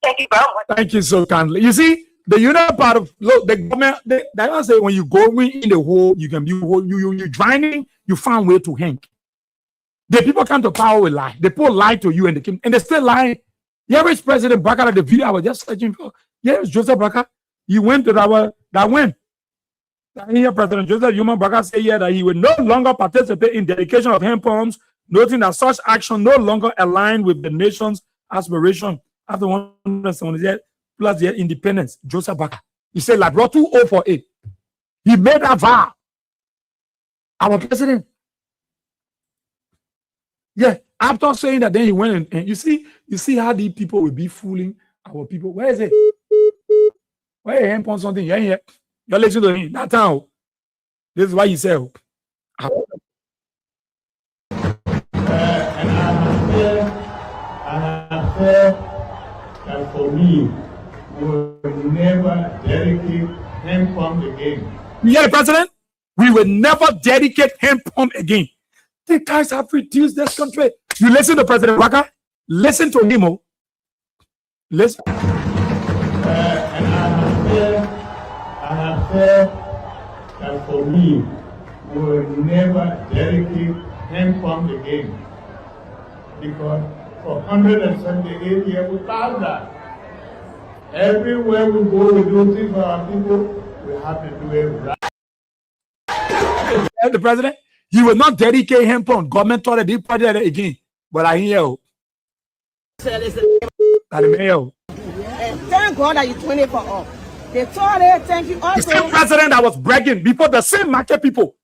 Thank you very much. Thank you so kindly. You see, the union part of look, the government they don't say when you go in the hole, you can be you drowning, you find way to hang. The people come to power with lie. They put lie to you and they still lie. The average president back out of the video I was just searching for. Yes, Joseph Baka. He went to that went. Here, President Joseph Yuma Baka said here that he will no longer participate in dedication of hand pumps, noting that such action no longer aligned with the nation's aspiration after 170 years plus their independence. Joseph Baka. He said like 2048. He made that vow. Our president. Yeah, after saying that, then he went and you see how these people will be fooling our people. Where is it? Where you hand on something? Yeah. You're listening to him. That time. This is why he said. And I have said that for me, we will never dedicate hand pump again. Yeah, the president, we will never dedicate hand pump again. The guys have reduced this country. You listen to President Baka. Listen to him. Listen. And I have said that for me, we will never dedicate hand pump again. Because for 178 years without that, everywhere we go, we do things for our people, we have to do it right. The president, he will not dedicate hand pump. Government told that he put it again. But I hear thank God that you 24 off. They told it, thank you also. The same president that was bragging before the same market people,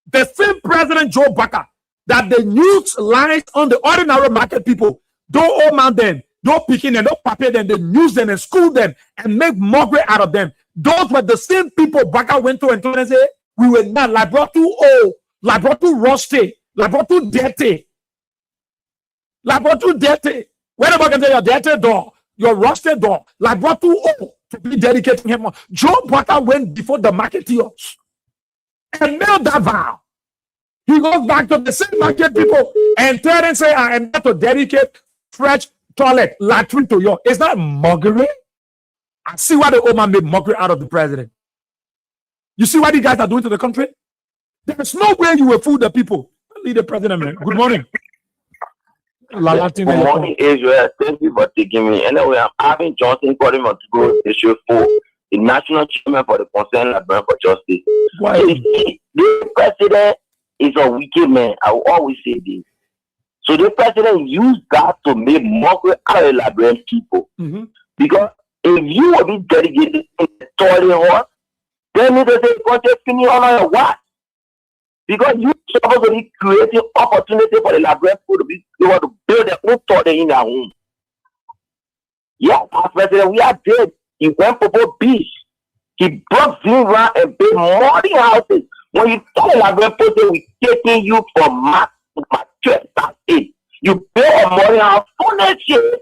the same President Joe Baka, that the news lies on the ordinary market people. Don't old man them, don't picking them, don't prepare them, they use them and school them and make mockery out of them. Those were the same people Baka went to and told them, say, we were not like brought too old, like brought too rusty, like brought too dirty. Like brought too dirty. When am I going to tell your dirty door, your rusted door, like brought too old to be dedicating him? Joe Baka went before the marketeers and made that vow. He goes back to the same market people and tell them, say, I am not to dedicate fresh toilet, latrine to you. Is that mockery? I see why the old man made mockery out of the president. You see what you guys are doing to the country? There is no way you will fool the people. Lead the president, man. Good morning. Good morning, Israel. Thank you for taking me. Anyway, I'm having Johnson calling me to go to the show for the national chairman for the Concerned Librarian for Justice. Why? The president is a wicked man. I will always say this. So the president used that to make mockery out of the librarian people. Because if you will be dedicated in the toilet hall, then you say continue on your what? Because you're supposed to be creating opportunity for the librarian people to be able to build their own toilet in their home. Yeah, as president, we are dead. He went Popo Beach. He brought Zimra and built modern houses. When you tell the librarian people, we're taking you from math to mature, that's it. You build a modern house for next year.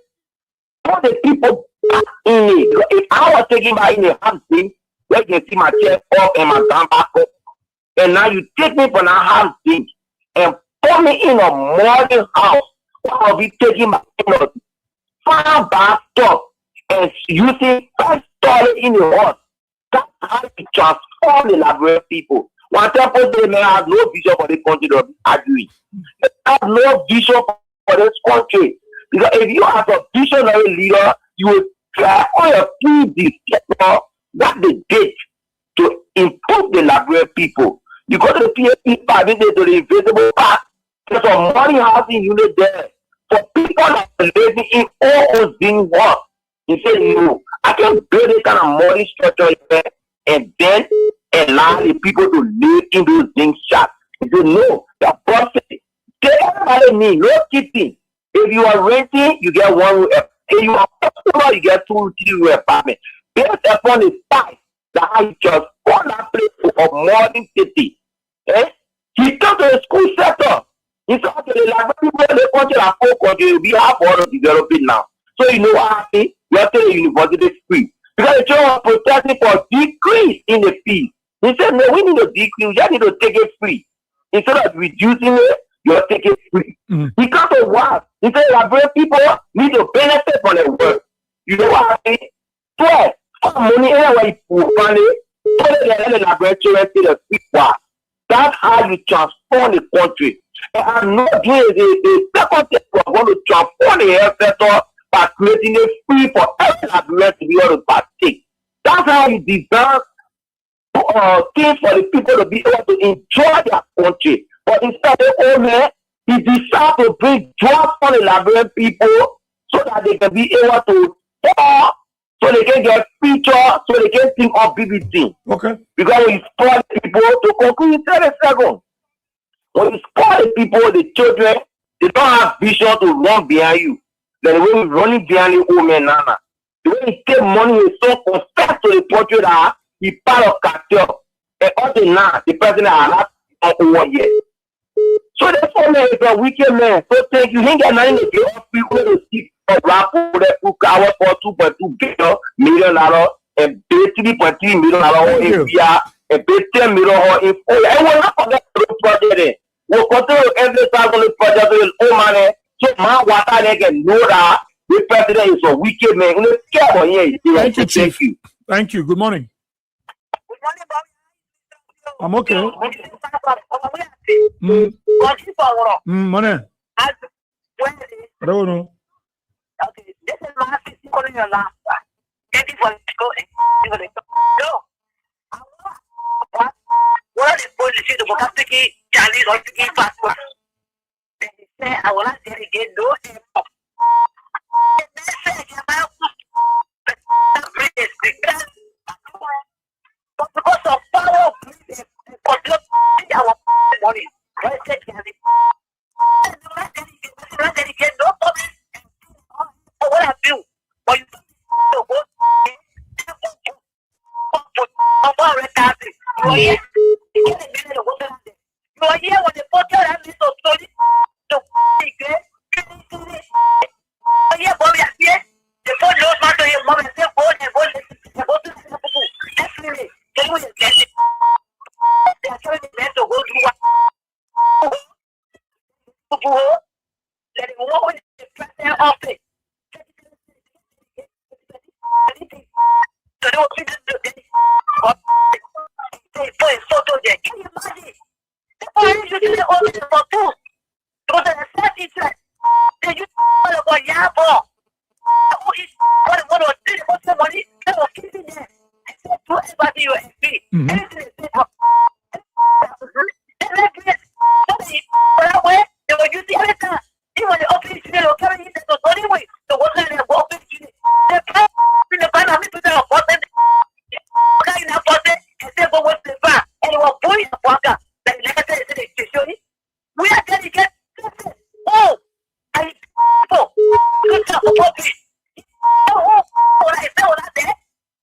Put the people back in it. If I was taking back in the house thing, where you can see my chair up and my down back up, and now you take me from that house thing and put me in a modern house. I'll be taking my far back stuff and using first toilet in the house. That's how you transform the librarian people. Whatever they may have no vision for the country, they'll be arguing. They have no vision for this country. Because if you have a visionary leader, you will try all your PhD what they did to improve the Liberian people. You go to the PhD part, to the invisible part, there's a money housing unit there for people that are living in all being work. He said, no, I can build a kind of money structure here and then allow the people to live in those things shops. He said, no, the process. Everybody need no keeping. If you are renting, you get 1 room. If you are customer, you get 2 or 3 room apartment. Based upon the fact that I just want that place of modern city. Eh? He come to the school sector. He said, okay, the Liberian people in the country are poor country. We have all of developing now. So you know what happened? You have to the university free. Because the children are protesting for decrease in the fees. He said, no, we need to decrease. We just need to take it free. Instead of reducing it, you take it free. He can't say what? He said, Liberian people need to benefit from their work. You know what happened? 12. Money anywhere you put money, the Liberian children see the people. That's how you transform the country. And I'm not doing the second thing we're going to transform the health sector by creating it free for every Liberian to be able to partake. That's how you design things for the people to be able to enjoy their country. But instead of all that, he decided to bring jobs for the Liberian people so that they can be able to talk, so they can get features, so they can think of BBC. Okay. Because when you spoil people, to conclude in 30 seconds, when you spoil the people, the children, they don't have vision to run behind you. Then when you're running behind the old man, Nana, the way he take money is so confessed to the portrait that he part of cartel. And all the now, the president are not over yet. So this one is a wicked man. So thank you. He ain't got nothing to give up people to see a rap for that 2 hours for $2.2 million and pay $3.3 million in PR and pay $10 million in full. And we'll not forget the project. We'll continue every time on the project with old money. So my water they can know that the president is a wicked man. Thank you, Chief. Thank you. Thank you. Good morning. Good morning, Bobby. I'm okay. Money. I don't know. Okay, this is my 50 calling your last one. Thank you for going. No. What are the policy to go to the Chinese or to give passport? They say, I will not delegate no airport. They say, but because of power, our money, what I do, but you are here when the portal has this authority to yeah, Bobby, here, the phone knows not to him, mom, and say, go to definitely, can we get it? They are telling them to go to what? Let him walk with the president office. So they will see they put a photo there. Can you imagine? The police usually open the photo. Because of the self-interest. They use all of our yabo. What was doing about the money? They were keeping them. I said to everybody you FB. Anything they said up. They were using every time. Even the office, they were carrying it to the only way. The workers they were open to it. They can't in the banner, people are important. Okay, now, and they go with the bar. And you are boys of Waka. Like, let us say, they show you. We are going to get. Oh, I go. Look at the public. Oh, I say, what I said.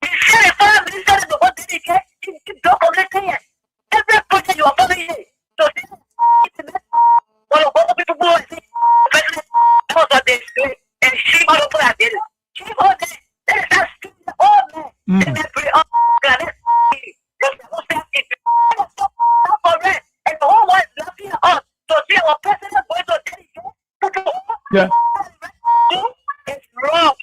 You say, the foreign minister is the one that they get. You don't forget it. Every project you are following it. So, well, people go and say, president, that was what they say. And she got over that. She got that. That is not stupid. Oh, man. And that's pretty awesome. And the whole world is laughing at us. So, see, our president going to dedicate. Yeah. It's wrong.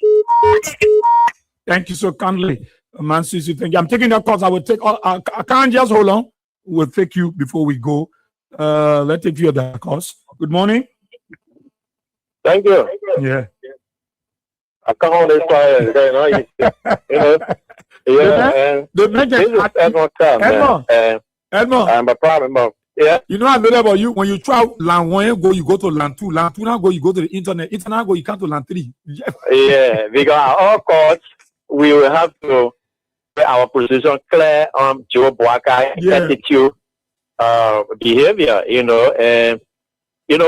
Thank you so kindly, Mansusi. Thank you. I'm taking that calls. I will take. I can't just hold on. we'll take you before we go. Let's take you at the course. Good morning. Thank you. Yeah. I can't hold this fire, and this is Edmond Tam, Edmond. I'm a problem. Yeah. You know, I know about you. When you travel land 1, you go to land 2. Land 2 now go, you go to the internet. Internet go, you come to land 3. Yeah, because at all costs, we will have to make our position clear on Joe Boakai attitude, behavior, and they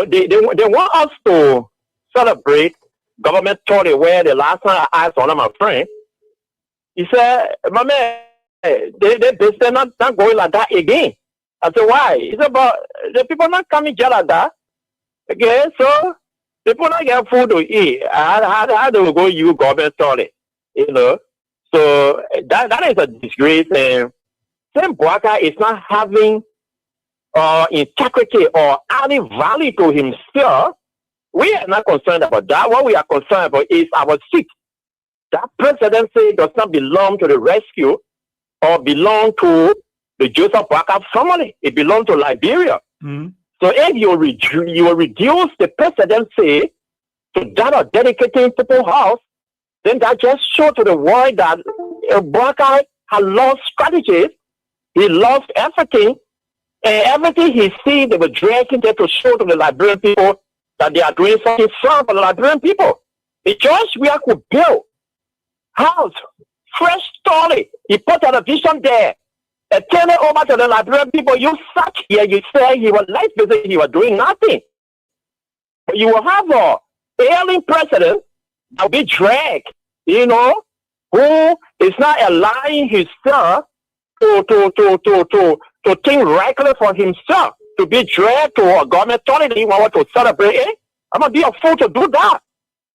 want us to celebrate government told it where the last time I asked one of my friends, he said, my man, they're not going like that again. I said, why? He said, but the people not coming just like that. Okay, so people not get food to eat. How do we go use government toilet? So that is a disgrace. And Sam Boakai is not having integrity or any value to himself. We are not concerned about that. What we are concerned about is our seat. That presidency does not belong to the rescue or belong to the Joseph Boakai family. It belongs to Liberia. Mm-hmm. So if you reduce the presidency to that of dedicating people's house, then that just shows to the world that Boakai has lost strategies. He lost everything. And everything he sees, they were dragging there to show to the Liberian people that they are doing something strong for the Liberian people. The George Weah could build house, fresh story. He put a vision there and turn it over to the Liberian people. You sat here, you say he was life busy, he was doing nothing. But you will have a ailing president that will be dragged, who is not allowing himself to think regularly for himself, to be dragged to a government authority. He want to celebrate it. I'm going to be a fool to do that.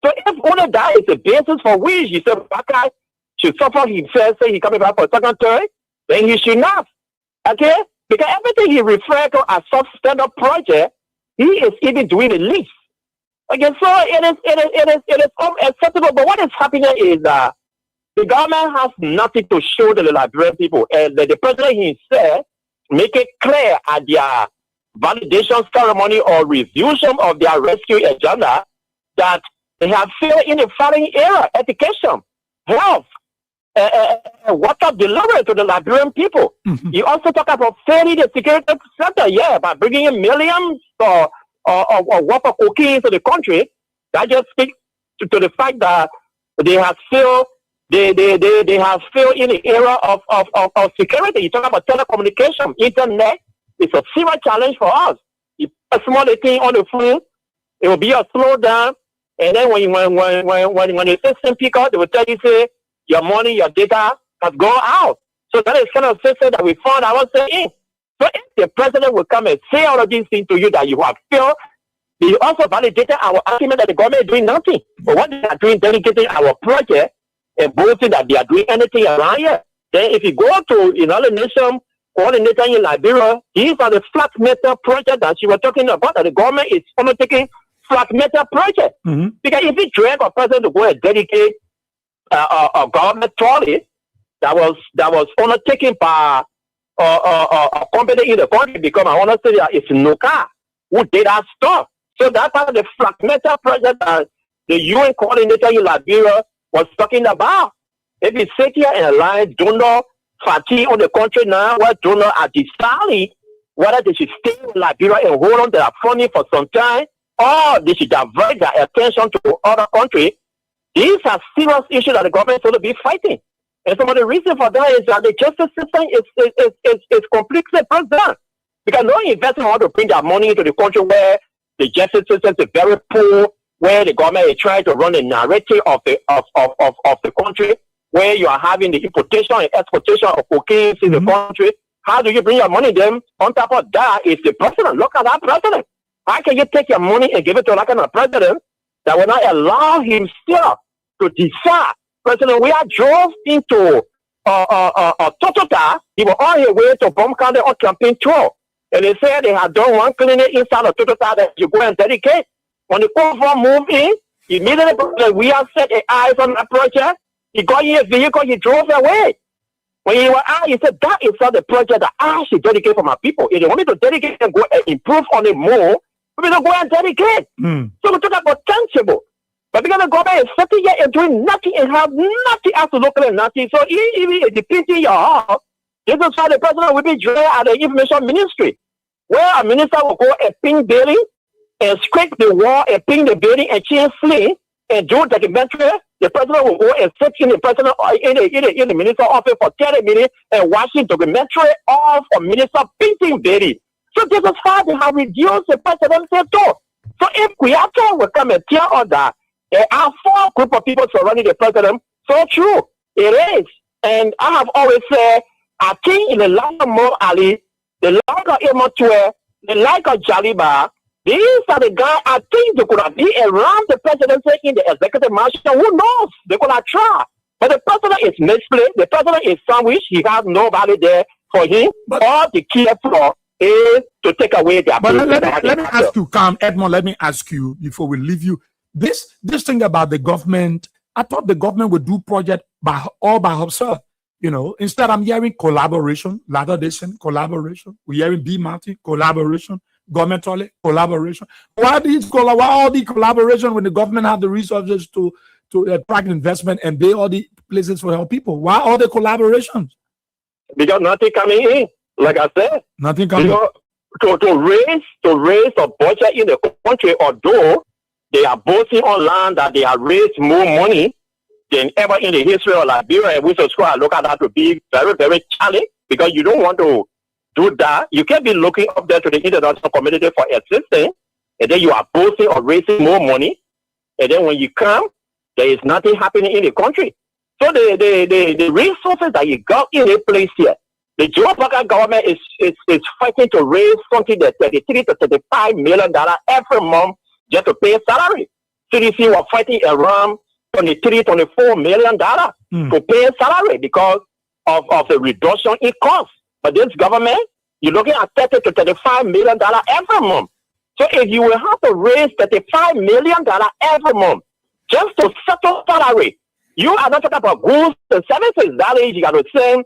So if only that is the basis for which he said Boakai should suffer himself, say he coming back for a second term, then he should not. Okay? Because everything he referred to as substandard project, he is even doing the least. Okay, so it is unacceptable. But what is happening is that the government has nothing to show to the Liberian people. And the president himself make it clear at their validation ceremony or revision of their rescue agenda that they have failed in the following area: education, health, water delivery to the Liberian people. Mm-hmm. You also talk about failing the security sector, by bringing in millions of water cocaine to the country. That just speaks to the fact that they have failed. They have failed in the area of security. You talk about telecommunication, internet. It's a serious challenge for us. You put a small thing on the phone, it will be a slowdown. And then when the system pick up, they will tell you, say, your money, your data has gone out. So that is kind of system that we found ourselves in. So if the president will come and say all of these things to you that you have failed, they also validated our argument that the government is doing nothing. But what they are doing, dedicating our project and boasting that they are doing anything around here. Then if you go to United Nations coordinator in Liberia, these are the flat metal project that you were talking about, that the government is undertaking flat metal project. Mm-hmm. Because if you drag a person to go and dedicate a government trolley that was undertaken by a company in the country, because I want to say that it's Noka who did that stuff. So that's part of the flat metal project that the UN coordinator in Liberia was talking about. If you sit here and align donor fatigue on the country now, where donors are deciding whether they should stay in Liberia and hold on to their funding for some time, or they should divert their attention to other countries. These are serious issues that the government is going to be fighting. And some of the reason for that is that the justice system is completely broke down. Because no investors want to bring their money into the country where the justice system is very poor, where the government is trying to run a narrative of the country, where you are having the importation and exportation of cocaine in the country. How do you bring your money then? On top of that is the president. Look at that president. How can you take your money and give it to that kind of president that will not allow himself to decide? President Weah drove into Totota. He was on his way to Bomb County on campaign tour. And they said they had done one clinic inside of Totota that you go and dedicate. When the convoy moved in, immediately President Weah set his eyes on that project. He got in his vehicle, he drove away. When you were asked, he said, that is not the project that I should dedicate for my people. If they want me to dedicate and go and improve on it more, we will go and dedicate. So we talk about tangible. But because the government is 30 years and doing nothing and have nothing else to look at nothing. So even if it's depleting your heart, this is why the president will be joined at the information ministry, where a minister will go and ping building and scrape the wall and ping the building and change flee and do documentary. The president will go and sit in the president in the minister office for 30 minutes and watching documentary of a minister painting building. So this is how they have reduced the presidential too. So if Kuyatso will come and tell us that there are 4 group of people surrounding the president, so true, it is. And I have always said, I think in the life of Mo Ali, the life of Imotue, the life of Jaliba, these are the guys I think they could have been around the presidency in the executive mansion. Who knows? They could have tried. But the president is misplaced. The president is sandwiched. He has nobody there for him. But all the key for is to take away their. But let me ask you, Edmond, let me ask you before we leave you. This thing about the government, I thought the government would do project all by herself. You know, instead I'm hearing collaboration, Latter-day collaboration. We're hearing B. Martin, collaboration. Governmental collaboration. Why all the collaboration when the government have the resources to attract investment and pay all the places for our people? Why all the collaborations? Because nothing coming in. Like I said, nothing coming. To raise a budget in the country, although they are boasting online that they have raised more money than ever in the history of Liberia, and we should look at that to be very, very challenging, because you don't want to do that. You can't be looking up there to the international community for assistance, and then you are boasting or raising more money, and then when you come, there is nothing happening in the country. So the resources that you got in a place here, the Joe Parker government is fighting to raise something that $33 to $35 million every month just to pay salary. CDC was fighting around $23, $24 million to pay salary because of the reduction in cost. But this government, you're looking at $30 to $35 million every month. So if you will have to raise $35 million every month just to settle salary, you are not talking about goods and services. That is, you got to send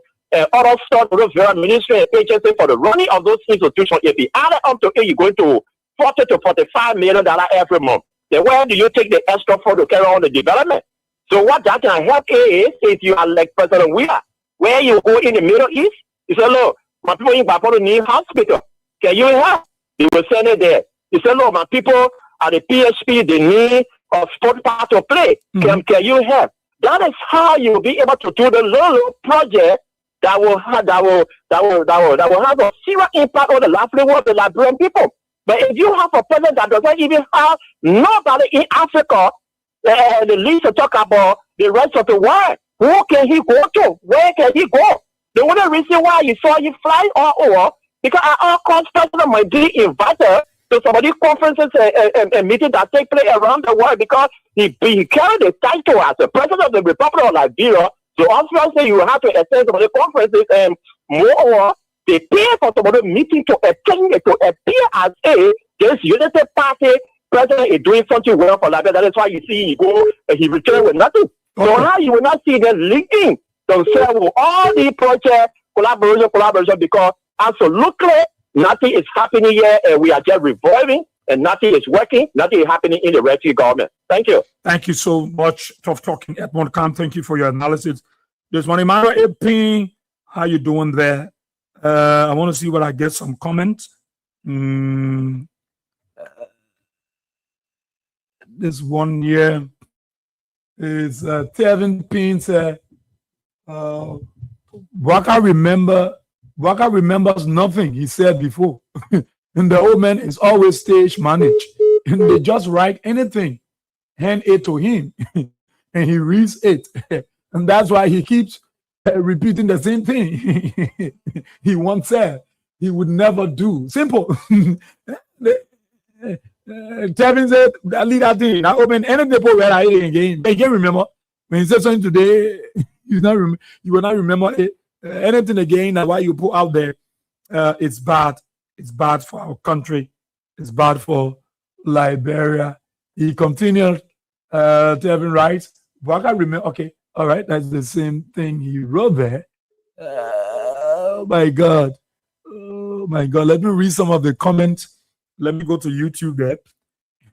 other stuff to the very ministry and agency for the running of those institutions. If you add it up to it, you're going to $40 to $45 million every month. Then where do you take the extra for to carry on the development? So what that can help is, if you are like President Weah, where you go in the Middle East, you say, look, my people in Bapolo need hospital. Can you help? They will send it there. You say, look, my people at the PHP, they need a sport part to play. Can you help? That is how you will be able to do the little project that will have a serious impact on the livelihood of the Liberian people. But if you have a president that doesn't even have nobody in Africa, the least to talk about the rest of the world, who can he go to? Where can he go? The only reason why you saw him fly all over, because at all costs, President might be invited to some of these conferences and meetings that take place around the world, because he carried the title as the President of the Republic of Liberia. So obviously you have to attend some of the conferences, and moreover, they pay for some of the meetings to attend, to appear as this unity party president is doing something well for Liberia. That is why you see he returned with nothing. Okay. So how you will not see them linking themselves with all the projects, collaboration, because absolutely nothing is happening here, and we are just revolving, and nothing is working, nothing is happening in the refugee government. Thank you. Thank you so much. Tough talking, Edmond Kam. Thank you for your analysis. There's one Emmanuel Epin. How you doing there? I want to see what I get some comments. This one here is Tevin Pin said, Waka remembers nothing he said before. And the old man is always stage managed. And they just write anything, hand it to him, and he reads it. And that's why he keeps repeating the same thing he once said he would never do. Simple. Tevin said, that lead that thing. I open any depot where I again. They can't remember. When he said something today, you will not remember it. Anything again that why you put out there, it's bad. It's bad for our country. It's bad for Liberia. He continued, Tevin writes, Waka remember, okay, all right, that's the same thing he wrote there. Oh my God. Oh my God. Let me read some of the comments. Let me go to YouTube there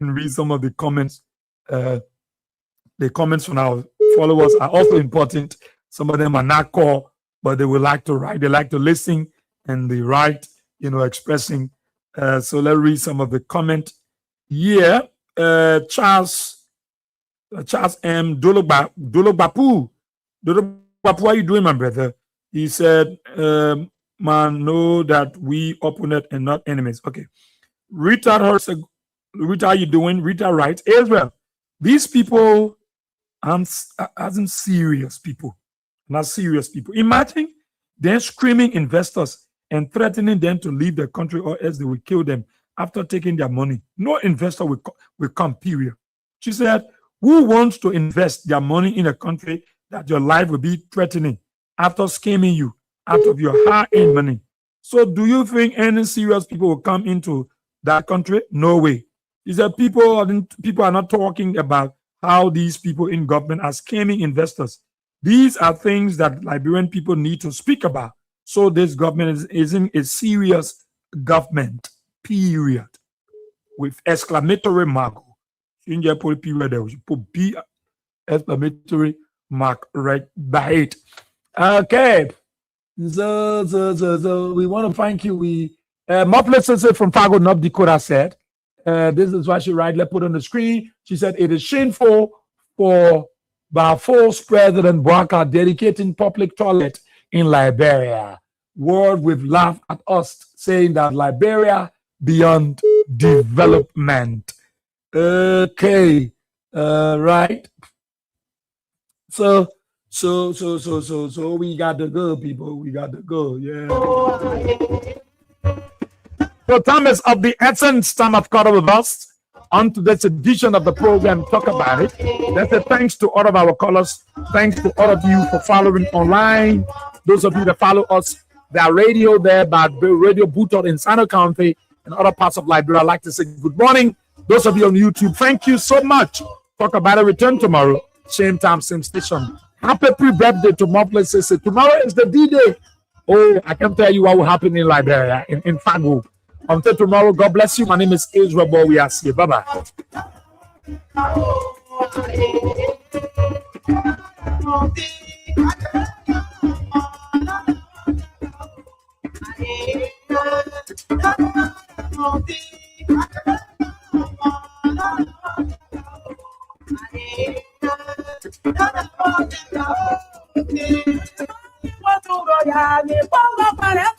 and read some of the comments. The comments from our followers are also important. Some of them are not called, but they would like to write. They like to listen and they write, expressing. So let's read some of the comment. Yeah. Charles M. Dologbapu, how are you doing, my brother? He said, man, know that we opponent and not enemies. Okay. Rita, how you doing? Rita writes, Israel, these people aren't serious people. Not serious people. Imagine them screaming investors and threatening them to leave the country or else they will kill them after taking their money. No investor will come, period. She said, who wants to invest their money in a country that your life will be threatening after scamming you out of your hard-earned money? So do you think any serious people will come into that country? No way. She said people are not talking about how these people in government are scamming investors. These are things that Liberian people need to speak about. So this government isn't a serious government, period. With exclamatory mark. In your period, there you put B exclamatory mark right by it. Okay. So we want to thank you. Mopley from Fargo, North Dakota said, this is what she write. Let's put on the screen. She said, it is shameful for our false President Bouaka dedicating public toilet in Liberia. World will laugh at us saying that Liberia beyond development. Okay, right. So we got to go, people. We got to go. Yeah. So time is of the essence. Time of caught up with us on today's edition of the program. Talk about it. That's a thanks to all of our callers. Thanks to all of you for following online. Those of you that follow us, their radio there, by Radio Boothot in Sano County and other parts of Liberia. I'd like to say good morning. Those of you on YouTube, thank you so much. Talk about it. Return tomorrow. Same time, same station. Happy pre-birthday to Mopley Sese. Tomorrow is the D-Day. Oh, I can tell you what will happen in Liberia, in Fargo. Until tomorrow, God bless you. My name is Israel Boy. We are see you. Bye-bye. Pongo para